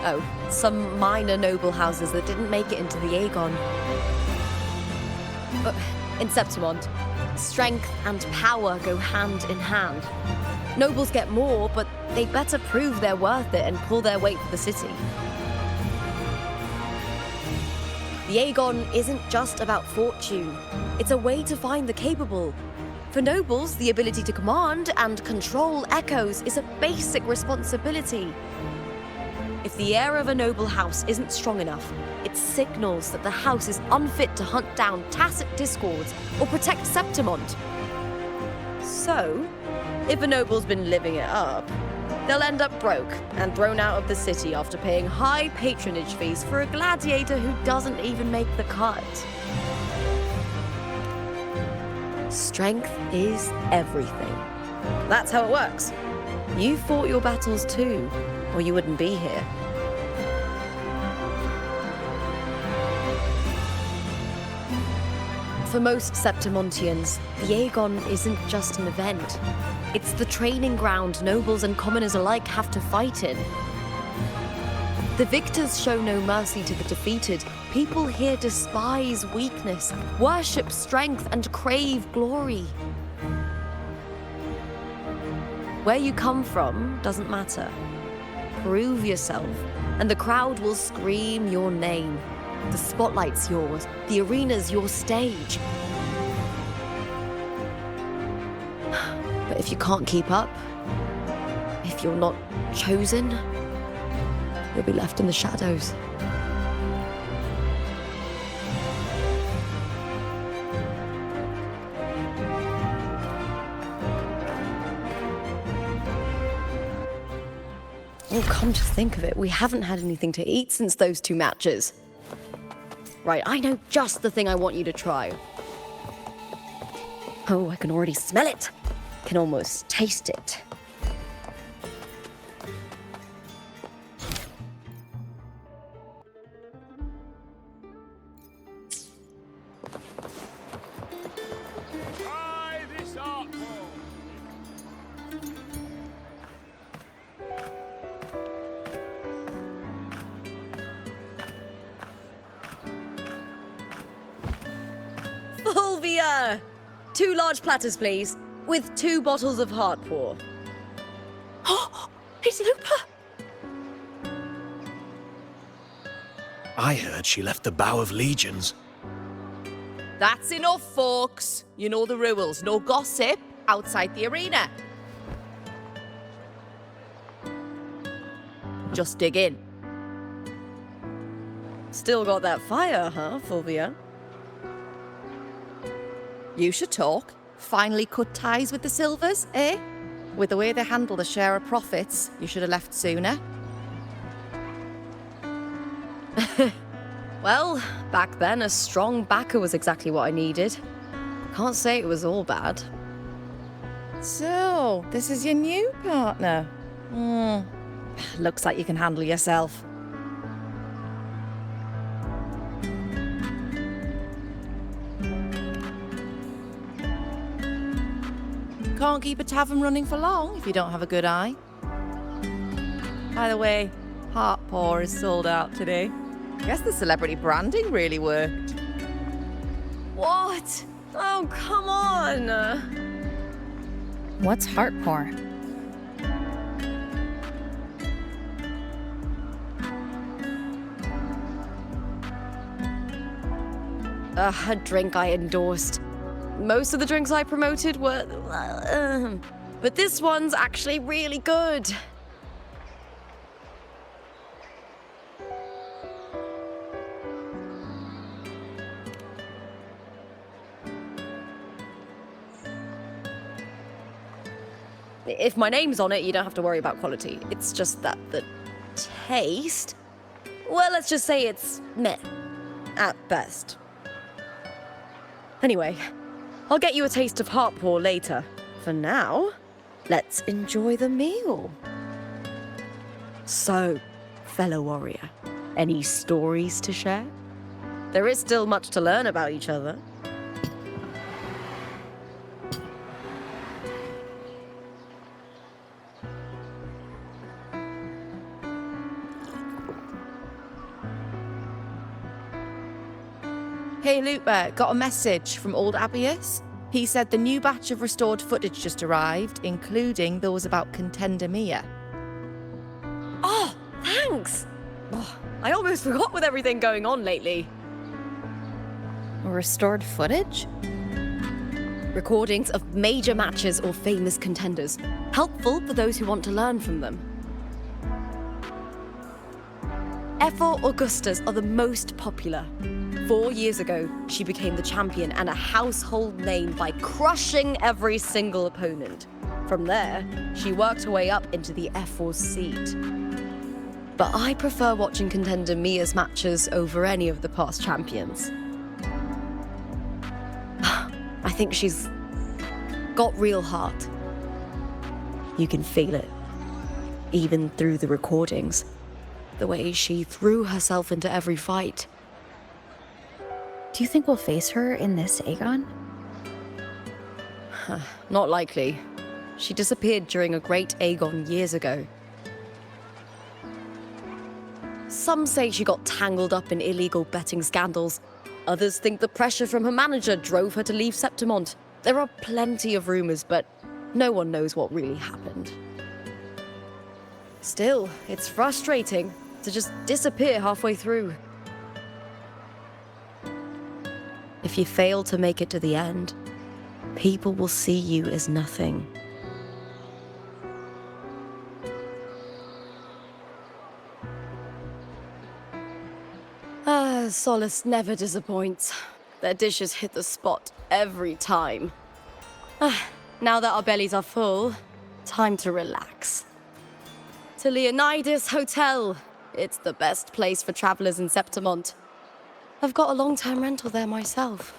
F: Oh, some minor noble houses that didn't make it into the Aegon. But in Septimont, strength and power go hand in hand. Nobles get more, but they better prove they're worth it and pull their weight for the city. The Aegon isn't just about fortune. It's a way to find the capable. For nobles, the ability to command and control echoes is a basic responsibility. If the heir of a noble house isn't strong enough, it signals that the house is unfit to hunt down tacit discords or protect Septimont. So, if a noble's been living it up, they'll end up broke and thrown out of the city after paying high patronage fees for a gladiator who doesn't even make the cut. Strength is everything. That's how it works. You fought your battles too, or you wouldn't be here. For most Septimontians, the Aegon isn't just an event. It's the training ground nobles and commoners alike have to fight in. The victors show no mercy to the defeated. People here despise weakness, worship strength, and crave glory. Where you come from doesn't matter. Prove yourself, and the crowd will scream your name. The spotlight's yours, the arena's your stage. But if you can't keep up, if you're not chosen, you'll be left in the shadows. Oh, come to think of it, we haven't had anything to eat since those 2 matches. Right, I know just the thing I want you to try. Oh, I can already smell it. Can almost taste it.
P: Try this art form.
F: Fulvia! 2 large platters, please, with 2 bottles of heart pour.
K: Oh, it's Lupa!
H: I heard she left the Bow of Legions.
M: That's enough, folks. You know the rules. No gossip outside the arena. Just dig in.
F: Still got that fire, huh, Fulvia?
M: You should talk. Finally cut ties with the Silvers, eh? With the way they handle the share of profits, you should have left sooner.
F: Well, back then, a strong backer was exactly what I needed. Can't say it was all bad.
K: So, this is your new partner.
M: Looks like you can handle yourself. Can't keep a tavern running for long if you don't have a good eye. By the way, Heart Pour is sold out today. Guess the celebrity branding really worked.
F: What? Oh, come on!
A: What's heart pour?
F: A drink I endorsed. Most of the drinks I promoted were... but this one's actually really good. If my name's on it, you don't have to worry about quality. It's just that the taste... Well, let's just say it's meh. At best. Anyway, I'll get you a taste of heart pour later. For now, let's enjoy the meal. So, fellow warrior, any stories to share? There is still much to learn about each other.
M: Hey, Lupa, got a message from old Abius. He said the new batch of restored footage just arrived, including those about Contender Mia.
Q: Oh, thanks! Oh, I almost forgot with everything going on lately.
A: Restored footage?
Q: Recordings of major matches or famous contenders. Helpful for those who want to learn from them. F4 Augustas are the most popular. 4 years ago, she became the champion and a household name by crushing every single opponent. From there, she worked her way up into the F4 seat. But I prefer watching Contender Mia's matches over any of the past champions. I think she's got real heart. You can feel it, even through the recordings. The way she threw herself into every fight.
A: Do you think we'll face her in this Aegon?
Q: Not likely. She disappeared during a great Aegon years ago. Some say she got tangled up in illegal betting scandals. Others think the pressure from her manager drove her to leave Septimont. There are plenty of rumors, but no one knows what really happened. Still, it's frustrating to just disappear halfway through. If you fail to make it to the end, people will see you as nothing. Solace never disappoints. Their dishes hit the spot every time. Now that our bellies are full, time to relax. To Leonidas Hotel. It's the best place for travelers in Septimont. I've got a long-term rental there myself.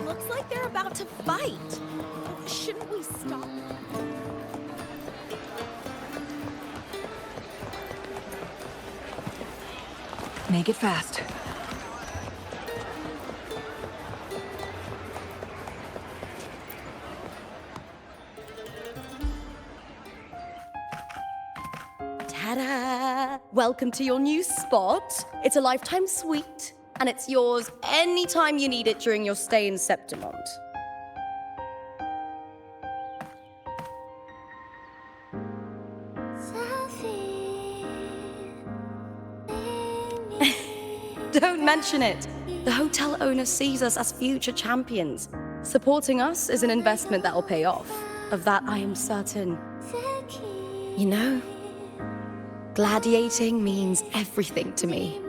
F: Looks like they're about to fight. Shouldn't we stop?
I: Make it fast.
Q: Ta-da! Welcome to your new spot. It's a lifetime suite, and it's yours anytime you need it during your stay in Septimont. Don't mention it. The hotel owner sees us as future champions. Supporting us is an investment that'll pay off. Of that, I am certain. You know, gladiating means everything to me.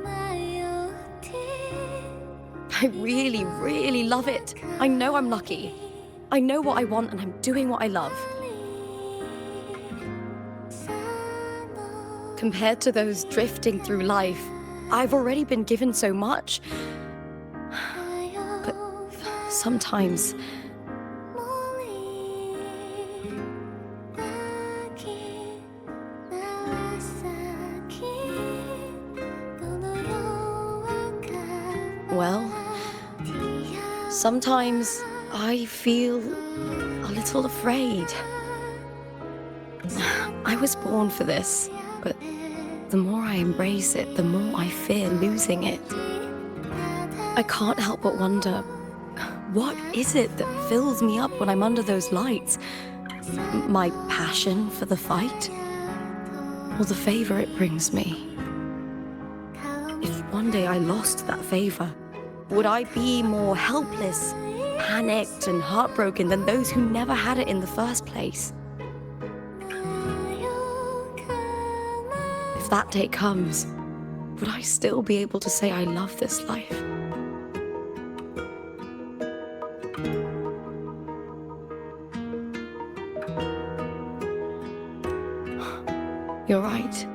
Q: I really, really love it. I know I'm lucky. I know what I want and I'm doing what I love. Compared to those drifting through life, I've already been given so much. But sometimes well, sometimes I feel a little afraid. I was born for this, but the more I embrace it, the more I fear losing it. I can't help but wonder, what is it that fills me up when I'm under those lights? My passion for the fight? Or the favor it brings me? If one day I lost that favor, would I be more helpless, panicked, and heartbroken than those who never had it in the first place? If that day comes, would I still be able to say I love this life? You're right.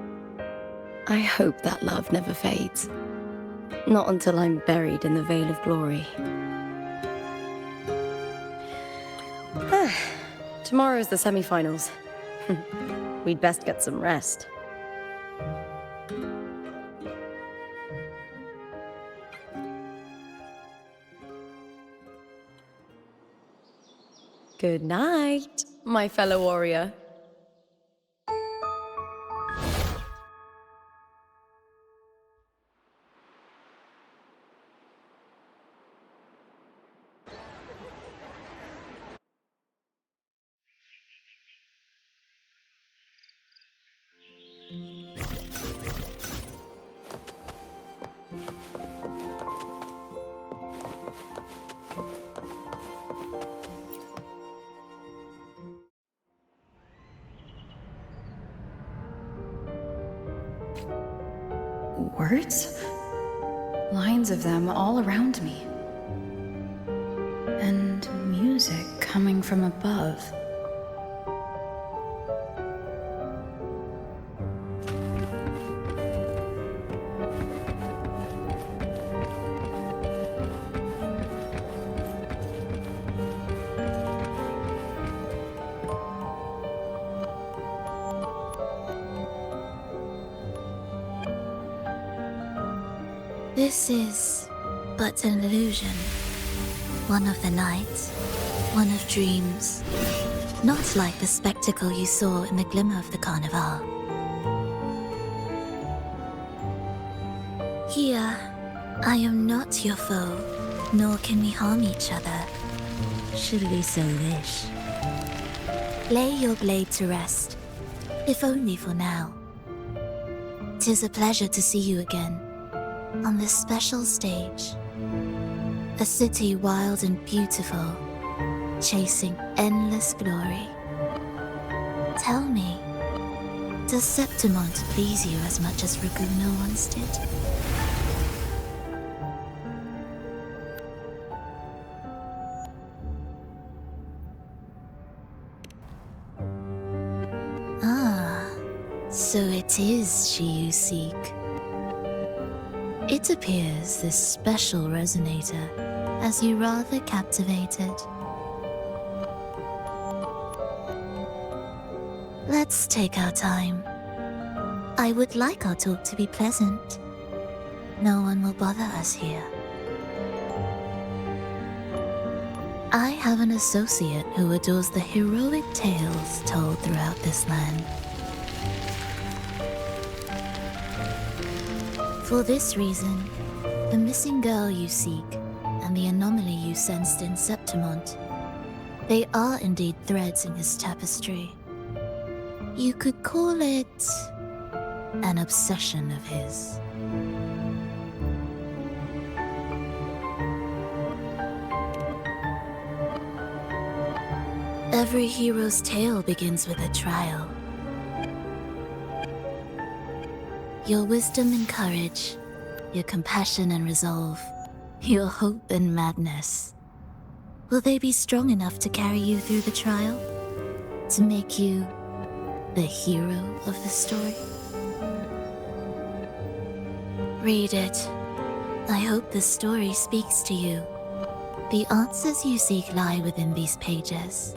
Q: I hope that love never fades. Not until I'm buried in the veil of glory. Tomorrow's the semi-finals. We'd best get some rest. Good night, my fellow warrior.
A: Words? Lines of them all around me. And music coming from above.
R: This is but an illusion. One of the nights, one of dreams. Not like the spectacle you saw in the glimmer of the carnival. Here, I am not your foe, nor can we harm each other, should we so wish. Lay your blade to rest, if only for now. 'Tis a pleasure to see you again, on this special stage. A city wild and beautiful, chasing endless glory. Tell me, does Septimont please you as much as Raguno once did? Ah, so it is she you seek. It appears this special resonator has you rather captivated. Let's take our time. I would like our talk to be pleasant. No one will bother us here. I have an associate who adores the heroic tales told throughout this land. For this reason, the missing girl you seek and the anomaly you sensed in Septimont, they are indeed threads in his tapestry. You could call it an obsession of his. Every hero's tale begins with a trial. Your wisdom and courage, your compassion and resolve, your hope and madness. Will they be strong enough to carry you through the trial? To make you the hero of the story? Read it. I hope the story speaks to you. The answers you seek lie within these pages.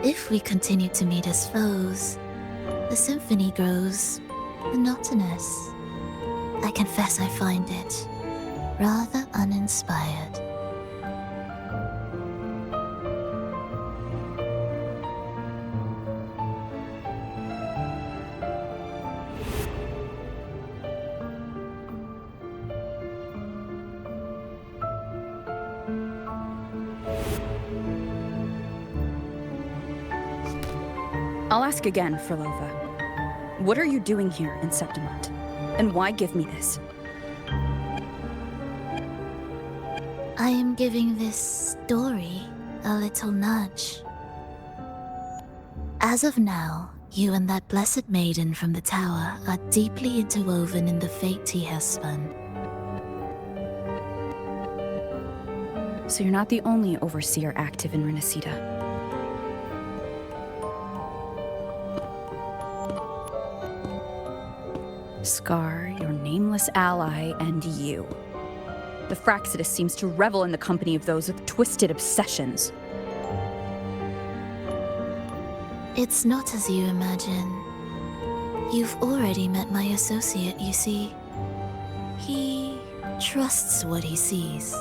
R: If we continue to meet as foes, the symphony grows monotonous. I confess I find it rather uninspired.
S: I'll ask again, Frolova. What are you doing here in Septimont? And why give me this?
R: I am giving this story a little nudge. As of now, you and that blessed maiden from the tower are deeply interwoven in the fate he has spun.
S: So you're not the only overseer active in Renacita. Scar, your nameless ally, and you. The Fraxidus seems to revel in the company of those with twisted obsessions.
R: It's not as you imagine. You've already met my associate, you see. He trusts what he sees,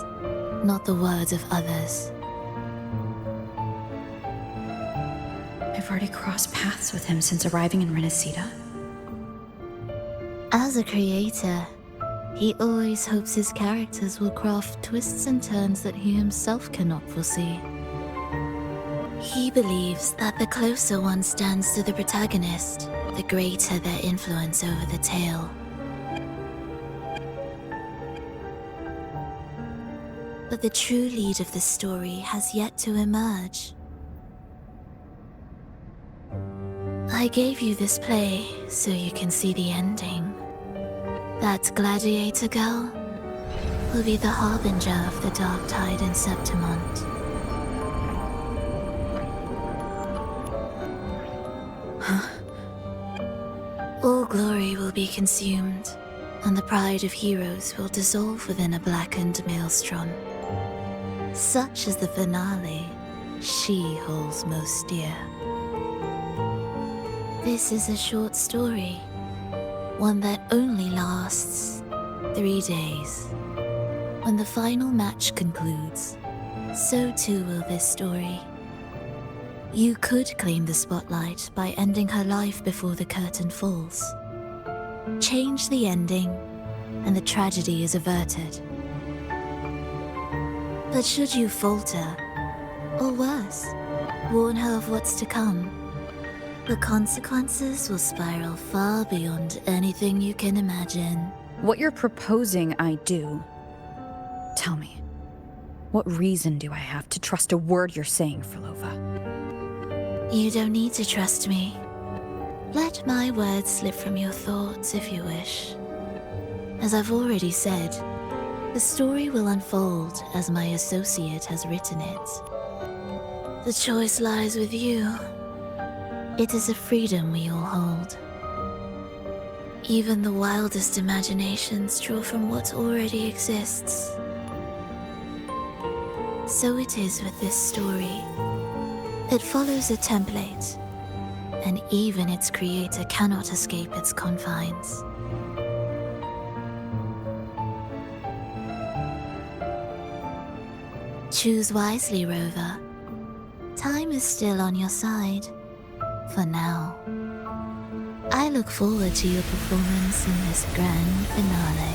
R: not the words of others.
A: I've already crossed paths with him since arriving in Renacita.
R: As a creator, he always hopes his characters will craft twists and turns that he himself cannot foresee. He believes that the closer one stands to the protagonist, the greater their influence over the tale. But the true lead of the story has yet to emerge. I gave you this play so you can see the ending. That gladiator girl will be the harbinger of the dark tide in Septimont. All glory will be consumed, and the pride of heroes will dissolve within a blackened maelstrom. Such is the finale she holds most dear. This is a short story, one that only lasts 3 days. When the final match concludes, so too will this story. You could claim the spotlight by ending her life before the curtain falls. Change the ending, and the tragedy is averted. But should you falter, or worse, warn her of what's to come, the consequences will spiral far beyond anything you can imagine.
S: What you're proposing I do. Tell me, what reason do I have to trust a word you're saying, Frolova?
R: You don't need to trust me. Let my words slip from your thoughts if you wish. As I've already said, the story will unfold as my associate has written it. The choice lies with you. It is a freedom we all hold. Even the wildest imaginations draw from what already exists. So it is with this story. It follows a template, and even its creator cannot escape its confines. Choose wisely, Rover. Time is still on your side, for now. I look forward to your performance in this grand finale.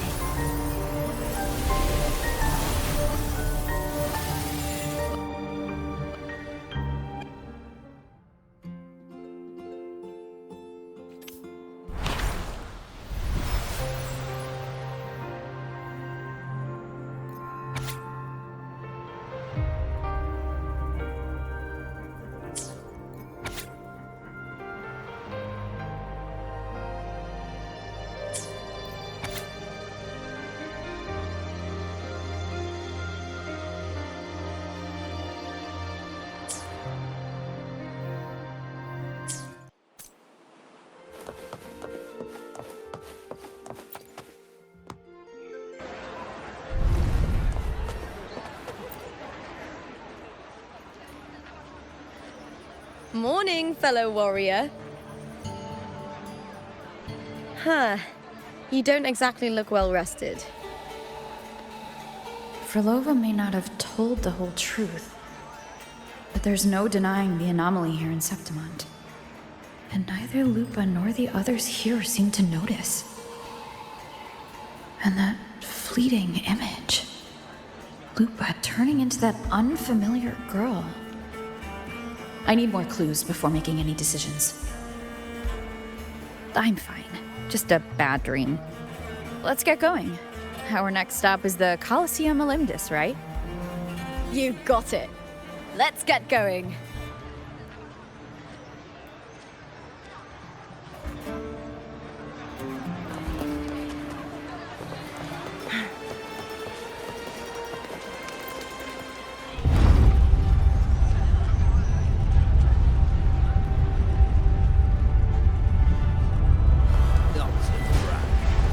Q: Morning, fellow warrior. Huh. You don't exactly look well rested.
A: Frolova may not have told the whole truth, but there's no denying the anomaly here in Septimont. And neither Lupa nor the others here seem to notice. And that fleeting image. Lupa turning into that unfamiliar girl. I need more clues before making any decisions.
S: I'm fine. Just a bad dream. Let's get going. Our next stop is the Colosseum Olympus, right?
Q: You got it. Let's get going.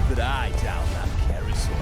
H: But I doubt that carousel.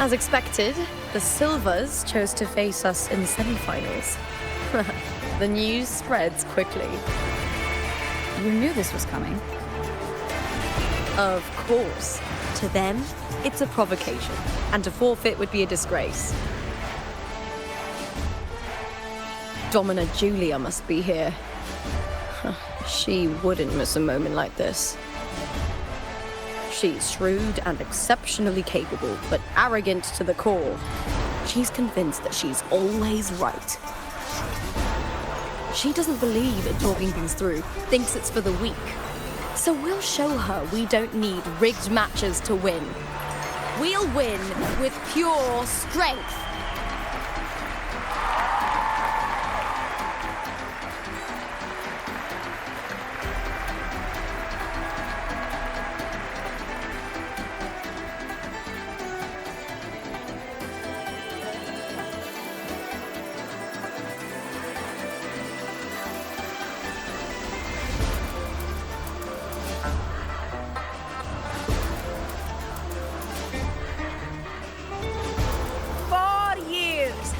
Q: As expected, the Silvers chose to face us in the semi-finals. The news spreads quickly.
S: You knew this was coming.
Q: Of course. To them, it's a provocation, and to forfeit would be a disgrace. Domina Julia must be here. She wouldn't miss a moment like this. She's shrewd and exceptionally capable, but arrogant to the core. She's convinced that she's always right. She doesn't believe in talking things through, thinks it's for the weak. So we'll show her we don't need rigged matches to win. We'll win with pure strength.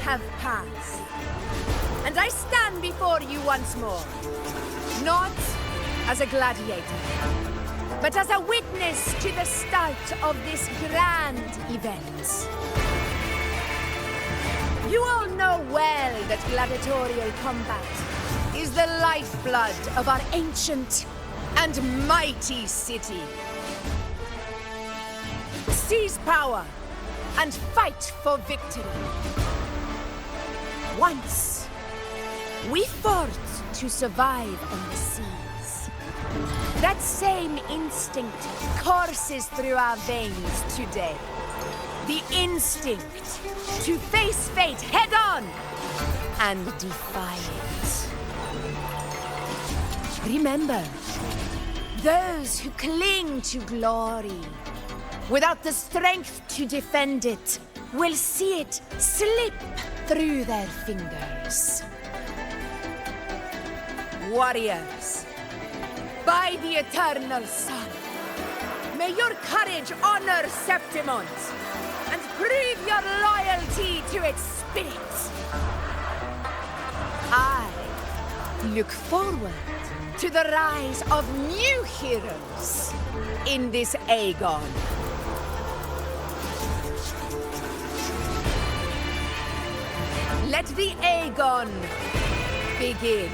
T: Have passed, and I stand before you once more, not as a gladiator, but as a witness to the start of this grand event. You all know well that gladiatorial combat is the lifeblood of our ancient and mighty city. Seize power and fight for victory. Once, we fought to survive on the seas. That same instinct courses through our veins today. The instinct to face fate head-on and defy it. Remember, those who cling to glory without the strength to defend it will see it slip through their fingers. Warriors, by the eternal sun, may your courage honor Septimont and prove your loyalty to its spirit. I look forward to the rise of new heroes in this Aegon. Let the Aegon begin.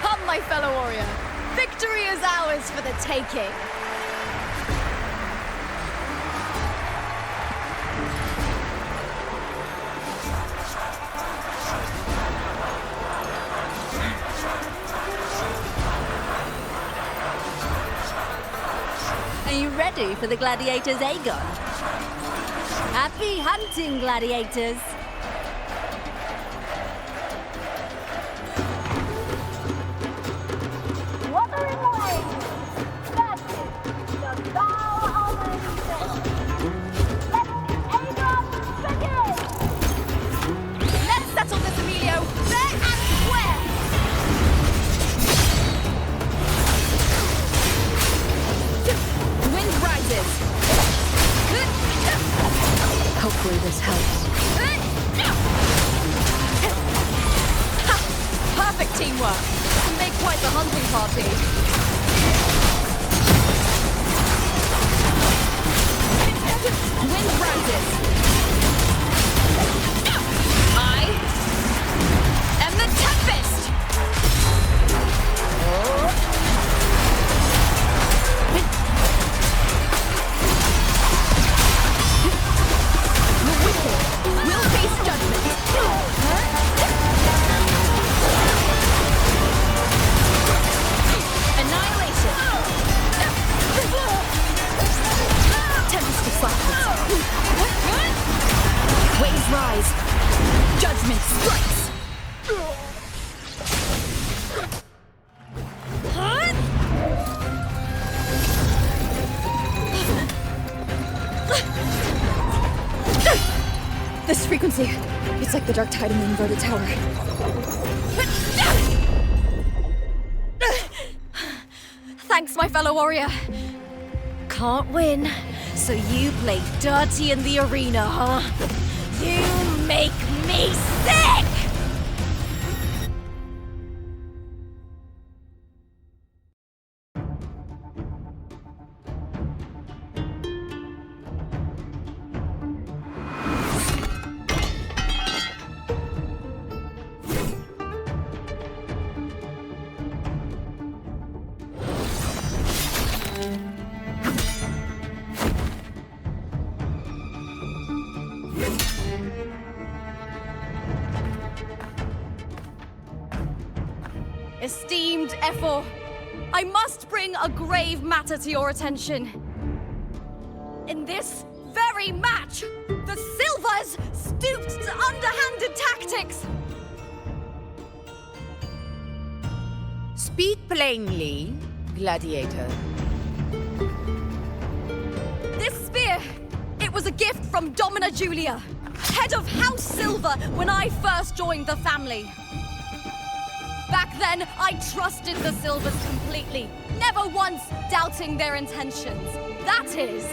Q: Come, my fellow warrior. Victory is ours for the taking.
F: Are you ready for the gladiators, Aegon? Happy hunting, gladiators!
P: Wuthering away! That is the vow of allegiance. Let Aegon begin!
Q: Let's settle this, Emilio, fair and square! Wind rises.
S: Hopefully this helps.
Q: Perfect teamwork. We make quite the hunting party. Wind rises. I am the Tempest. The wicked will face judgment. Annihilation. Tempest of Cycles. Waves rise. Judgment strikes.
K: It's like the dark tide in the inverted tower.
F: Thanks, my fellow warrior. Can't win, so you play dirty in the arena, huh? You make me sick! Esteemed Ephor, I must bring a grave matter to your attention. In this very match, the Silvers stooped to underhanded tactics.
T: Speak plainly, Gladiator.
F: This spear, it was a gift from Domina Julia, head of House Silver, when I first joined the family. Back then, I trusted the Silvers completely, never once doubting their intentions. That is,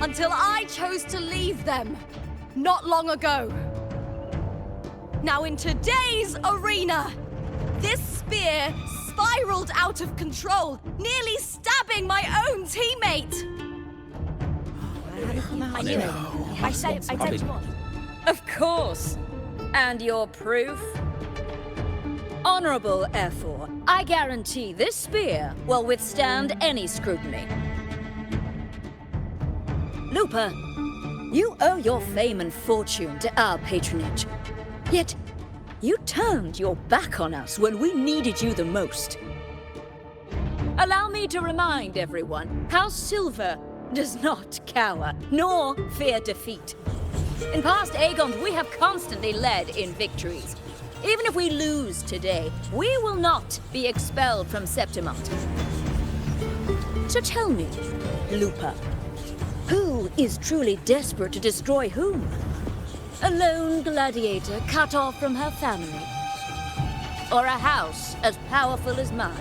F: until I chose to leave them, not long ago. Now in today's arena, this spear spiraled out of control, nearly stabbing my own teammate.
S: I knew it. I said you would. Of course. And your proof? Honorable Ephor, I guarantee this spear will withstand any scrutiny. Lupa, you owe your fame and fortune to our patronage. Yet, you turned your back on us when we needed you the most. Allow me to remind everyone, House Silver does not cower, nor fear defeat. In past Aegons, we have constantly led in victories. Even if we lose today, we will not be expelled from Septimont. So tell me, Lupa, who is truly desperate to destroy whom? A lone gladiator cut off from her family? Or a house as powerful as mine?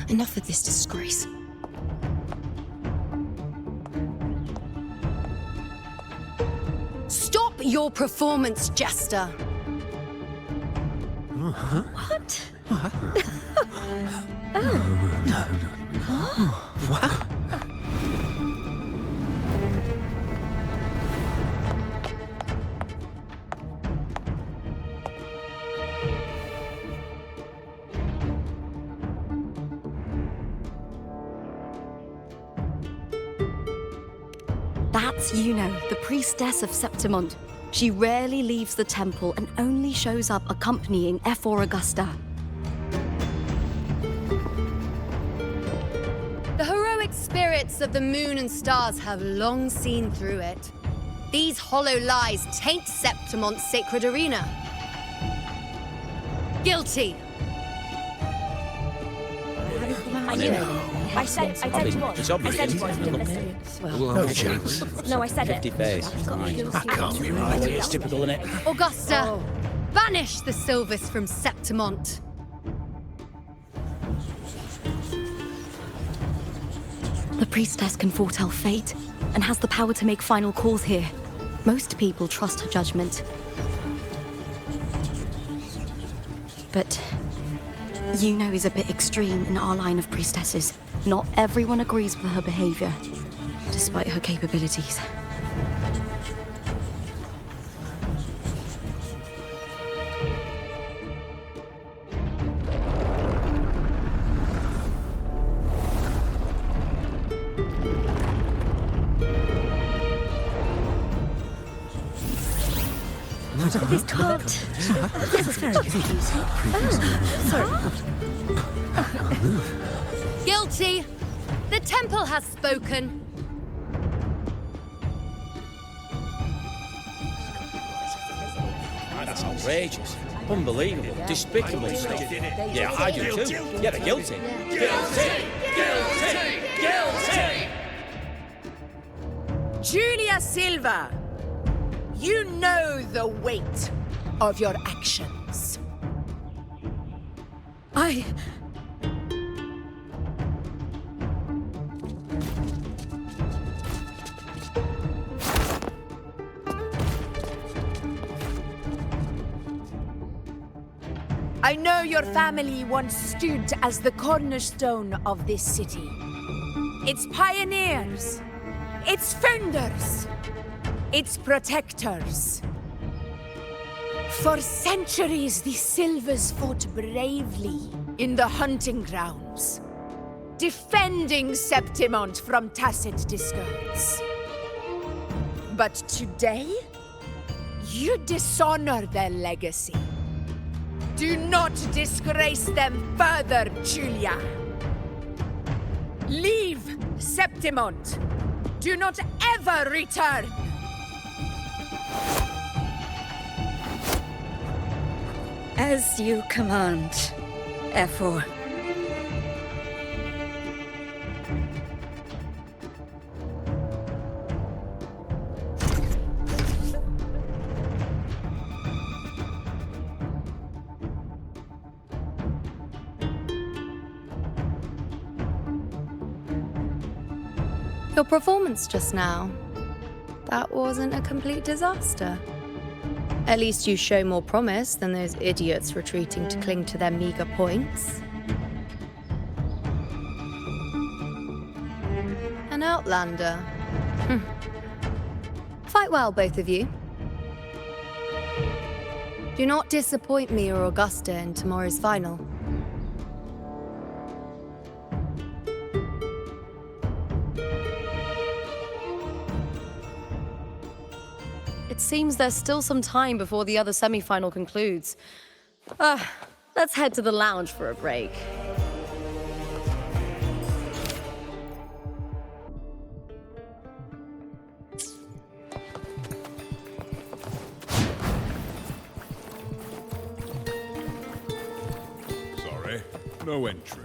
F: Enough of this disgrace.
U: Stop your performance, Jester.
F: What?
N: What?
F: That's Yuno, the priestess of Septimont. She rarely leaves the temple and only shows up accompanying Ephor Augusta.
U: The heroic spirits of the moon and stars have long seen through it. These hollow lies taint Septimont's sacred arena. Guilty.
S: I knew it. I said you would.
J: It's obvious.
S: I said you would.
N: No chance.
S: No, I said it.
J: 50 face.
N: That can't be right.
J: It's typical, isn't it?
U: Augusta, banish the Silvers from Septimont.
F: The priestess can foretell fate and has the power to make final calls here. Most people trust her judgment. But Yuno is a bit extreme in our line of priestesses. Not everyone agrees with her behavior, despite her capabilities.
R: This tart. This is very cute.
U: Sorry. Guilty. The temple has spoken.
D: That's outrageous. Unbelievable. Despicable stuff. Yeah, I do too. Yeah, they're guilty. Guilty! Guilty! Guilty!
T: Julia Silva, you know the weight of your actions. I know your family once stood as the cornerstone of this city. Its pioneers, its founders, its protectors. For centuries, the Silvers fought bravely in the hunting grounds, defending Septimont from tacit discords. But today, you dishonor their legacy. Do not disgrace them further, Julia. Leave Septimont. Do not ever return.
S: As you command, Efor.
U: Your performance just now. That wasn't a complete disaster. At least you show more promise than those idiots retreating to cling to their meager points. An outlander. Fight well, both of you. Do not disappoint me or Augusta in tomorrow's final.
Q: It seems there's still some time before the other semi-final concludes. Let's head to the lounge for a break.
C: Sorry, no entry.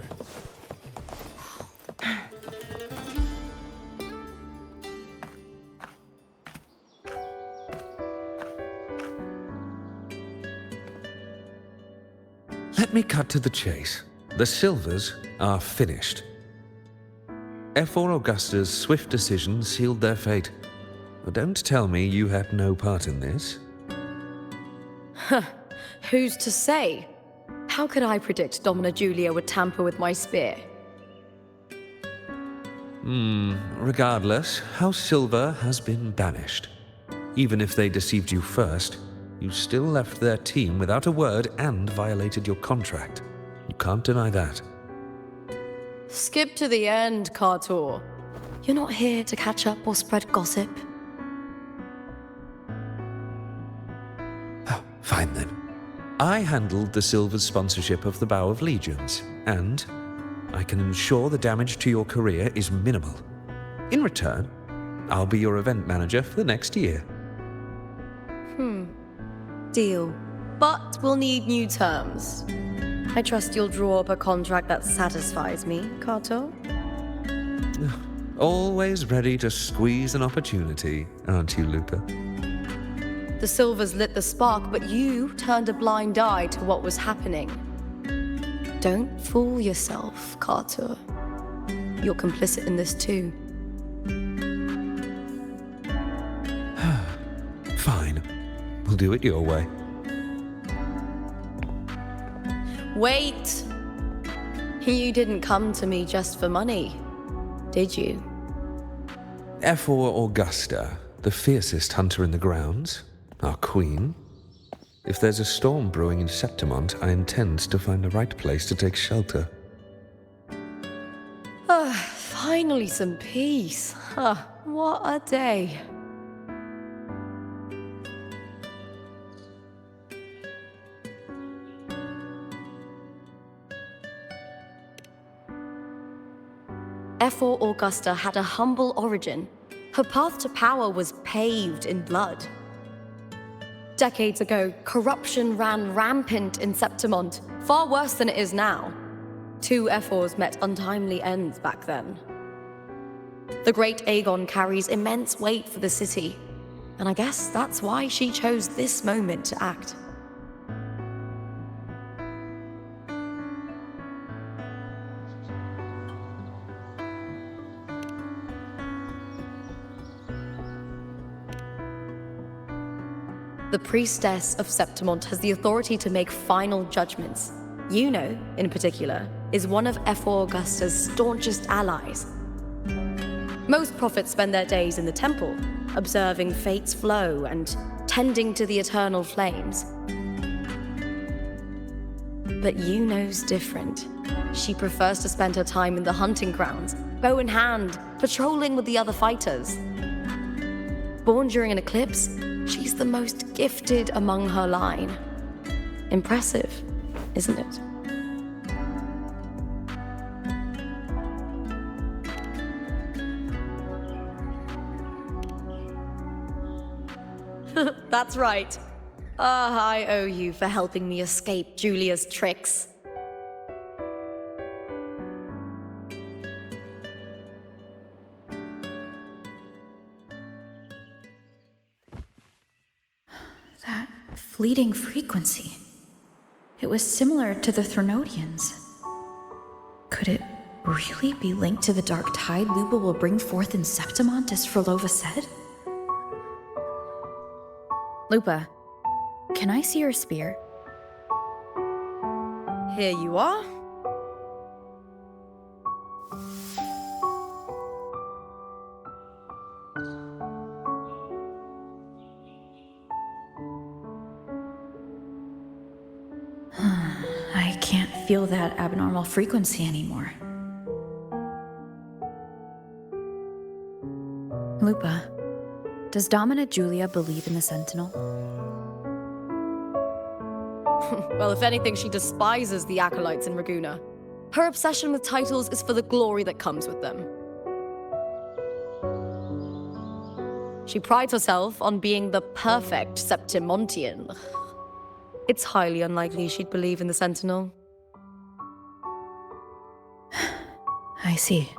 N: Let me cut to the chase. The Silvers are finished. Efor Augusta's swift decision sealed their fate. But don't tell me you had no part in this.
Q: Who's to say? How could I predict Domina Julia would tamper with my spear?
N: Regardless, House Silver has been banished. Even if they deceived you first, you still left their team without a word and violated your contract. You can't deny that.
Q: Skip to the end, Kartor. You're not here to catch up or spread gossip.
N: Fine then. I handled the Silver's sponsorship of the Bow of Legions, and I can ensure the damage to your career is minimal. In return, I'll be your event manager for the next year.
Q: Deal. But we'll need new terms. I trust you'll draw up a contract that satisfies me, Kartor.
N: Always ready to squeeze an opportunity, aren't you, Lupa?
Q: The Silvers lit the spark, but you turned a blind eye to what was happening. Don't fool yourself, Kartor. You're complicit in this too.
N: Fine. We'll do it your way.
Q: Wait! You didn't come to me just for money, did you?
N: Efor Augusta, the fiercest hunter in the grounds, our queen. If there's a storm brewing in Septimont, I intend to find the right place to take shelter.
Q: Finally some peace. What a day. Efor Augusta had a humble origin. Her path to power was paved in blood. Decades ago, corruption ran rampant in Septimont, far worse than it is now. 2 Ephors met untimely ends back then. The great Aegon carries immense weight for the city, and I guess that's why she chose this moment to act. The priestess of Septimont has the authority to make final judgments. Yuno, in particular, is one of Ephor Augusta's staunchest allies. Most prophets spend their days in the temple, observing fate's flow and tending to the eternal flames. But Yuno's different. She prefers to spend her time in the hunting grounds, bow in hand, patrolling with the other fighters. Born during an eclipse, she's the most gifted among her line. Impressive, isn't it? That's right. I owe you for helping me escape Julia's tricks.
A: That fleeting frequency. It was similar to the Threnodians. Could it really be linked to the dark tide Lupa will bring forth in Septimont, as Frolova said? Lupa, can I see your spear?
Q: Here you are.
A: I can't feel that abnormal frequency anymore. Lupa, does Dominant Julia believe in the Sentinel?
Q: Well, if anything, she despises the acolytes in Raguna. Her obsession with titles is for the glory that comes with them. She prides herself on being the perfect Septimontian. It's highly unlikely she'd believe in the Sentinel.
A: I see.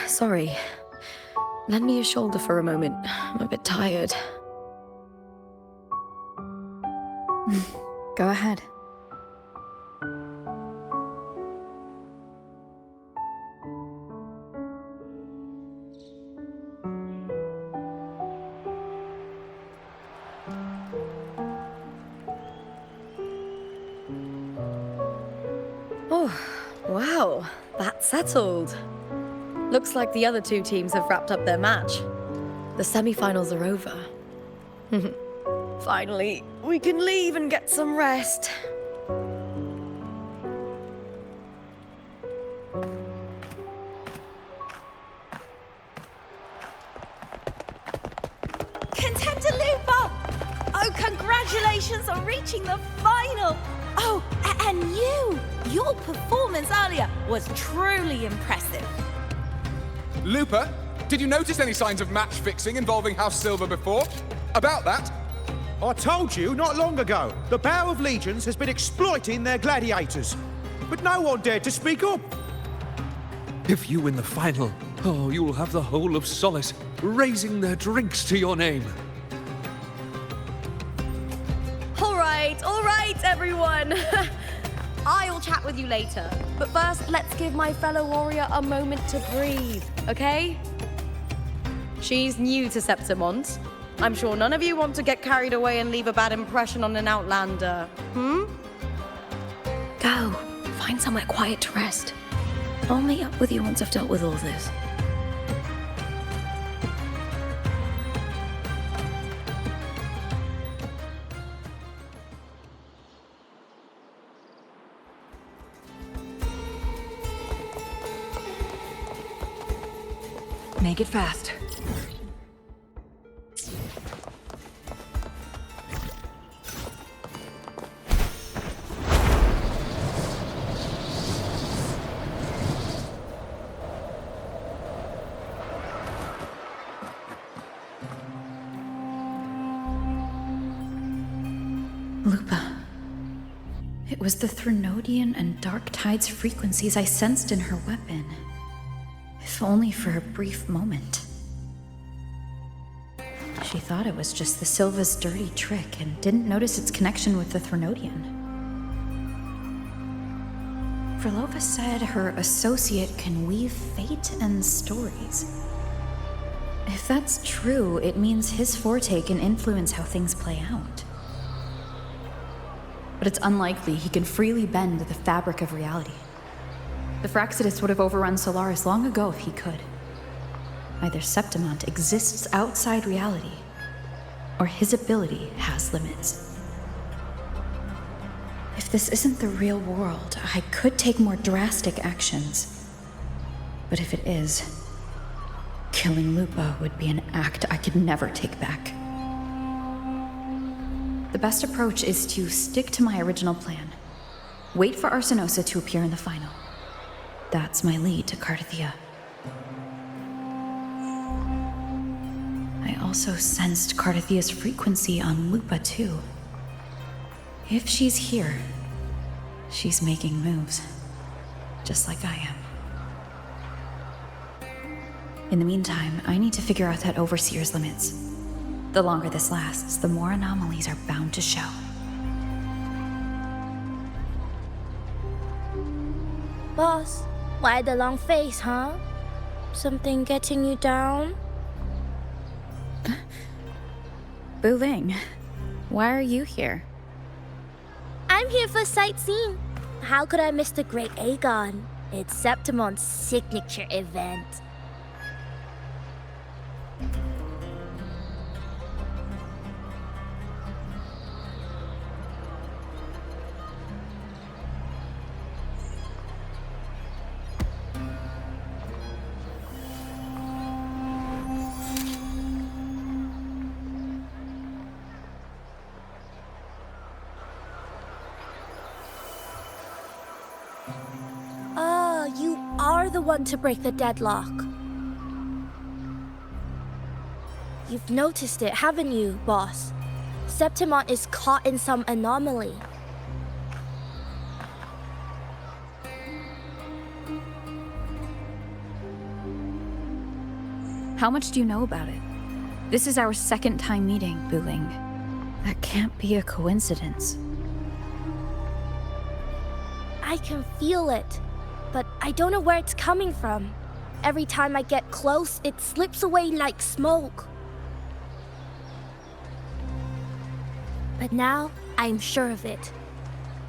Q: Sorry. Lend me your shoulder for a moment. I'm a bit tired.
A: Go ahead.
Q: Oh, wow. That's settled. Looks like the other 2 teams have wrapped up their match. The semi-finals are over. Finally, we can leave and get some rest.
K: Contender Lupa! Oh, congratulations on reaching the final! Oh, and your performance earlier was truly impressive.
O: Lupa, did you notice any signs of match fixing involving House Silver before? About that?
H: I told you not long ago, the Bow of Legions has been exploiting their gladiators. But no one dared to speak up.
N: If you win the final, oh, you'll have the whole of Solace raising their drinks to your name.
Q: All right, everyone. I'll chat with you later. But first, let's give my fellow warrior a moment to breathe, okay? She's new to Septimont. I'm sure none of you want to get carried away and leave a bad impression on an outlander.
A: Go. Find somewhere quiet to rest. I'll meet up with you once I've dealt with all this.
I: Make it fast.
A: Lupa. It was the Threnodian and Dark Tide's frequencies I sensed in her weapon. If only for a brief moment. She thought it was just the Silva's dirty trick and didn't notice its connection with the Threnodian. Verlova said her associate can weave fate and stories. If that's true, it means his forte can influence how things play out. But it's unlikely he can freely bend the fabric of reality. The Fraxidus would have overrun Solaris long ago if he could. Either Septimont exists outside reality, or his ability has limits. If this isn't the real world, I could take more drastic actions. But if it is, killing Lupa would be an act I could never take back. The best approach is to stick to my original plan. Wait for Arsenosa to appear in the final. That's my lead to Cardathia. I also sensed Cardathia's frequency on Lupa too. If she's here, she's making moves, just like I am. In the meantime, I need to figure out that Overseer's limits. The longer this lasts, the more anomalies are bound to show.
B: Boss, why the long face, huh? Something getting you down?
A: Wuthering, why are you here?
B: I'm here for sightseeing. How could I miss the Great Aegon? It's Septimon's signature event. You are the one to break the deadlock. You've noticed it, haven't you, boss? Septimont is caught in some anomaly.
A: How much do you know about it? This is our second time meeting, Wuthering. That can't be a coincidence.
B: I can feel it, but I don't know where it's coming from. Every time I get close, it slips away like smoke. But now, I'm sure of it.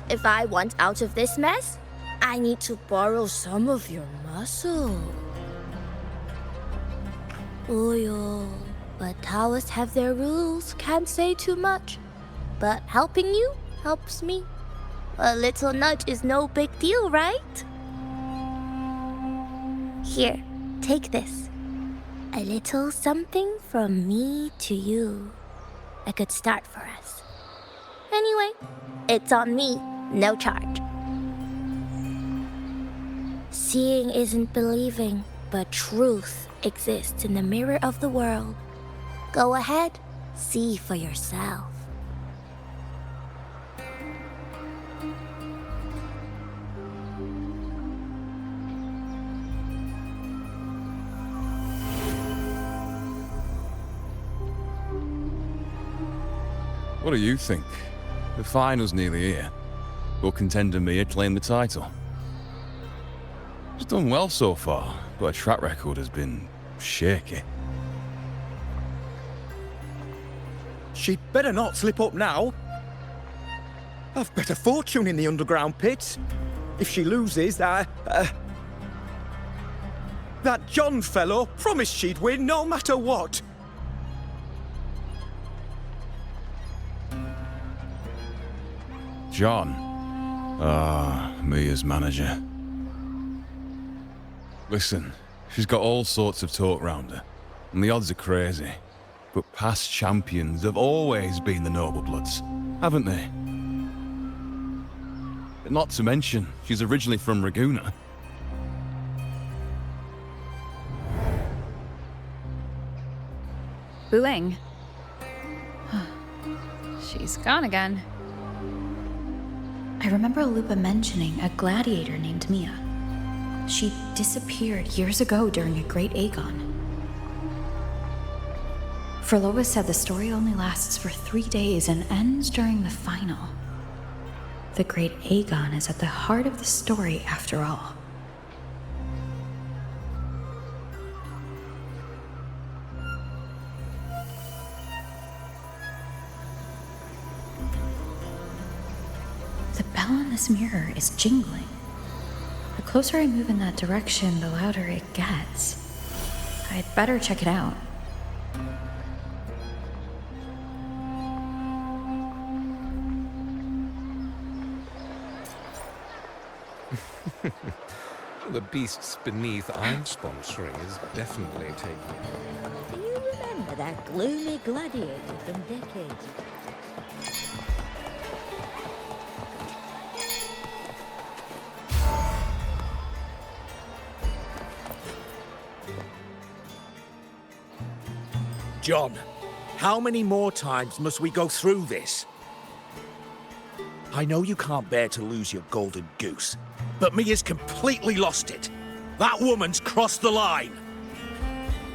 B: If I want out of this mess, I need to borrow some of your muscle. Oyo, but Taoists have their rules, can't say too much. But helping you helps me. A little nudge is no big deal, right? Here, take this. A little something from me to you. A good start for us. Anyway, it's on me, no charge. Seeing isn't believing, but truth exists in the mirror of the world. Go ahead, see for yourself.
C: What do you think? The final's nearly here. Will contender Mia claim the title? She's done well so far, but her track record has been shaky.
G: She'd better not slip up now. I've better fortune in the underground pits. If she loses, that John fellow promised she'd win no matter what.
C: John. Mia's manager. Listen, she's got all sorts of talk round her, and the odds are crazy. But past champions have always been the noble bloods, haven't they? Not to mention, she's originally from Raguna.
A: Wuthering. She's gone again. I remember Lupa mentioning a gladiator named Mia. She disappeared years ago during a Great Aegon. Frolova said the story only lasts for 3 days and ends during the final. The Great Aegon is at the heart of the story after all. The bell on this mirror is jingling. The closer I move in that direction, the louder it gets. I'd better check it out.
N: The beasts beneath I'm sponsoring is definitely taking.
S: Do you remember that gloomy gladiator from decades ago?
H: John, how many more times must we go through this? I know you can't bear to lose your golden goose, but Mia's completely lost it. That woman's crossed the line.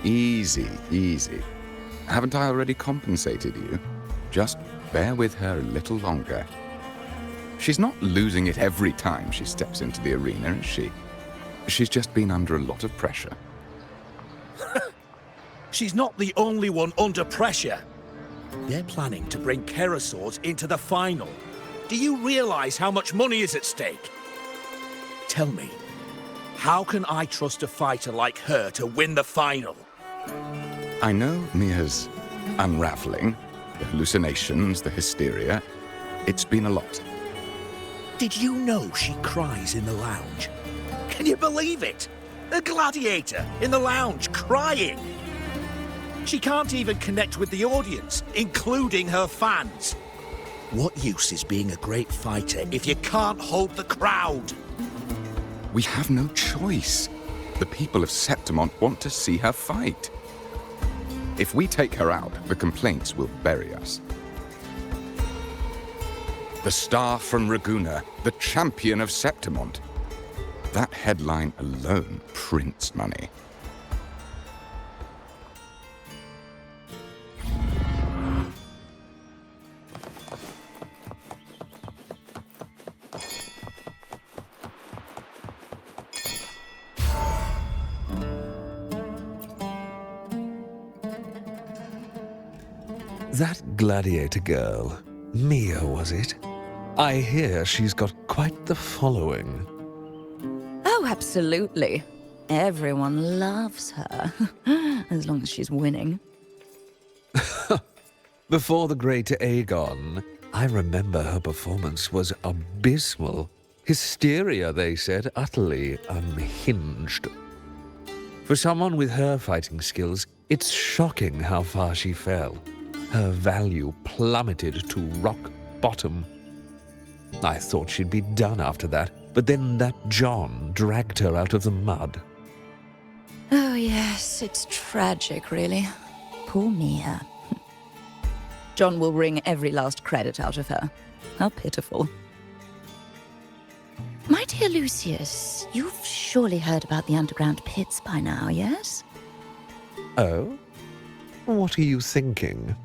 L: Easy, easy. Haven't I already compensated you? Just bear with her a little longer. She's not losing it every time she steps into the arena, is she? She's just been under a lot of pressure.
H: She's not the only one under pressure. They're planning to bring Kerasaurs into the final. Do you realize how much money is at stake? Tell me, how can I trust a fighter like her to win the final?
L: I know Mia's unraveling, the hallucinations, the hysteria. It's been a lot.
H: Did you know she cries in the lounge? Can you believe it? A gladiator in the lounge crying. She can't even connect with the audience, including her fans. What use is being a great fighter if you can't hold the crowd?
L: We have no choice. The people of Septimont want to see her fight. If we take her out, the complaints will bury us. The star from Raguna, the champion of Septimont. That headline alone prints money.
N: That gladiator girl, Mia, was it? I hear she's got quite the following.
S: Oh, absolutely. Everyone loves her, as long as she's winning.
N: Before the Great Aegon, I remember her performance was abysmal. Hysteria, they said, utterly unhinged. For someone with her fighting skills, it's shocking how far she fell. Her value plummeted to rock bottom. I thought she'd be done after that, but then that John dragged her out of the mud.
S: Oh, yes, it's tragic, really. Poor Mia. John will wring every last credit out of her. How pitiful. My dear Lucius, you've surely heard about the underground pits by now, yes?
N: Oh? What are you thinking?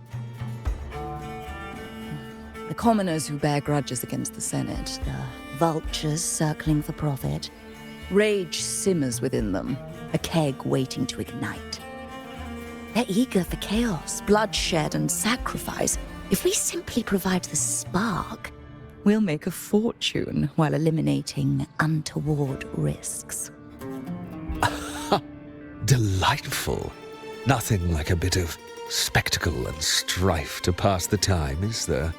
S: The commoners who bear grudges against the Senate, the vultures circling for profit. Rage simmers within them, a keg waiting to ignite. They're eager for chaos, bloodshed, and sacrifice. If we simply provide the spark, we'll make a fortune while eliminating untoward risks.
N: Delightful. Nothing like a bit of spectacle and strife to pass the time, is there?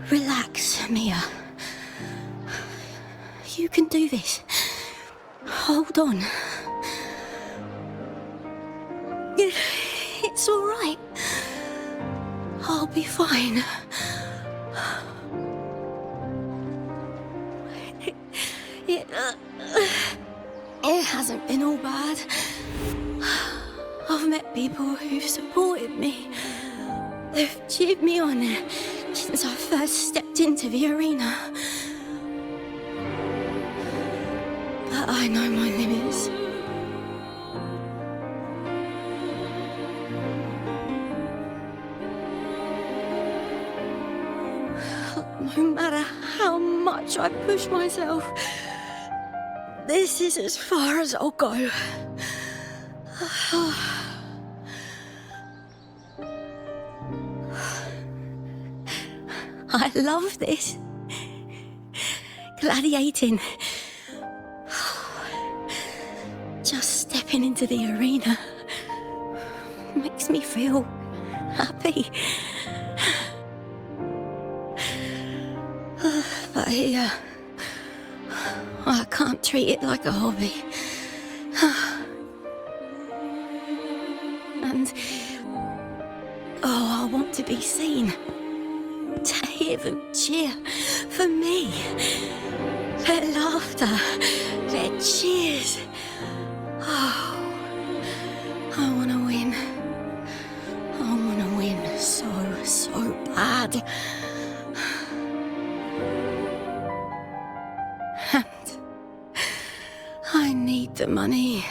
R: Relax, Mia. You can do this. Hold on.
F: It's all right. I'll be fine. It hasn't been all bad. I've met people who've supported me. They've cheered me on since I first stepped into the arena. But I know my limits. No matter how much I push myself, this is as far as I'll go. I love this. Gladiating. Just stepping into the arena makes me feel happy. But here, I can't treat it like a hobby. And, I want to be seen. To hear them cheer for me. Their laughter, their cheers. Oh, I want to win. I want to win so bad. And I need the money.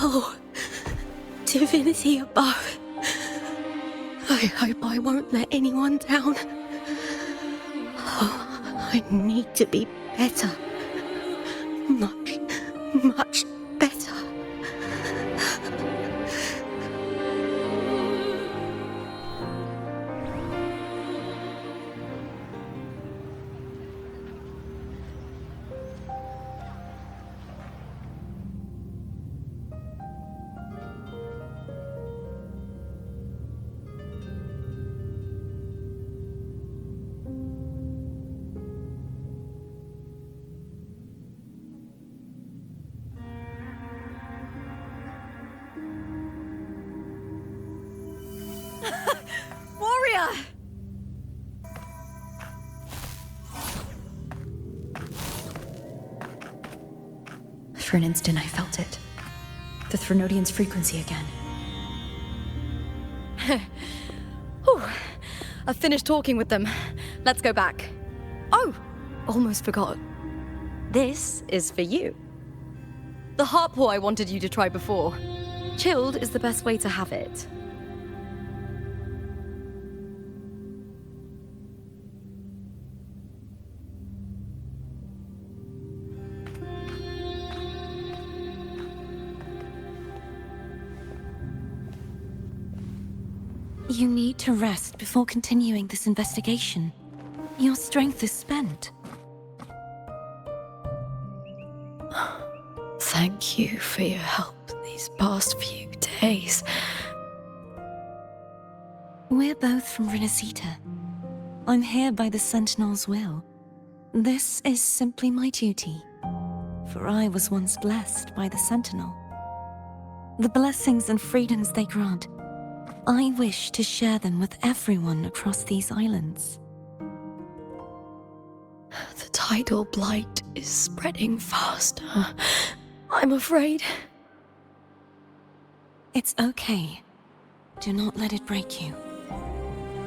F: Oh, divinity above. I hope I won't let anyone down. Oh, I need to be better. Much better.
K: Warrior!
A: For an instant, I felt it. The Threnodian's frequency again.
Q: Whew. I've finished talking with them. Let's go back. Oh, almost forgot. This is for you. The heart pour I wanted you to try before. Chilled is the best way to have it.
E: You need to rest before continuing this investigation. Your strength is spent.
F: Thank you for your help these past few days.
E: We're both from Renacita. I'm here by the Sentinel's will. This is simply my duty, for I was once blessed by the Sentinel. The blessings and freedoms they grant, I wish to share them with everyone across these islands.
F: The tidal blight is spreading faster. I'm afraid.
E: It's okay. Do not let it break you.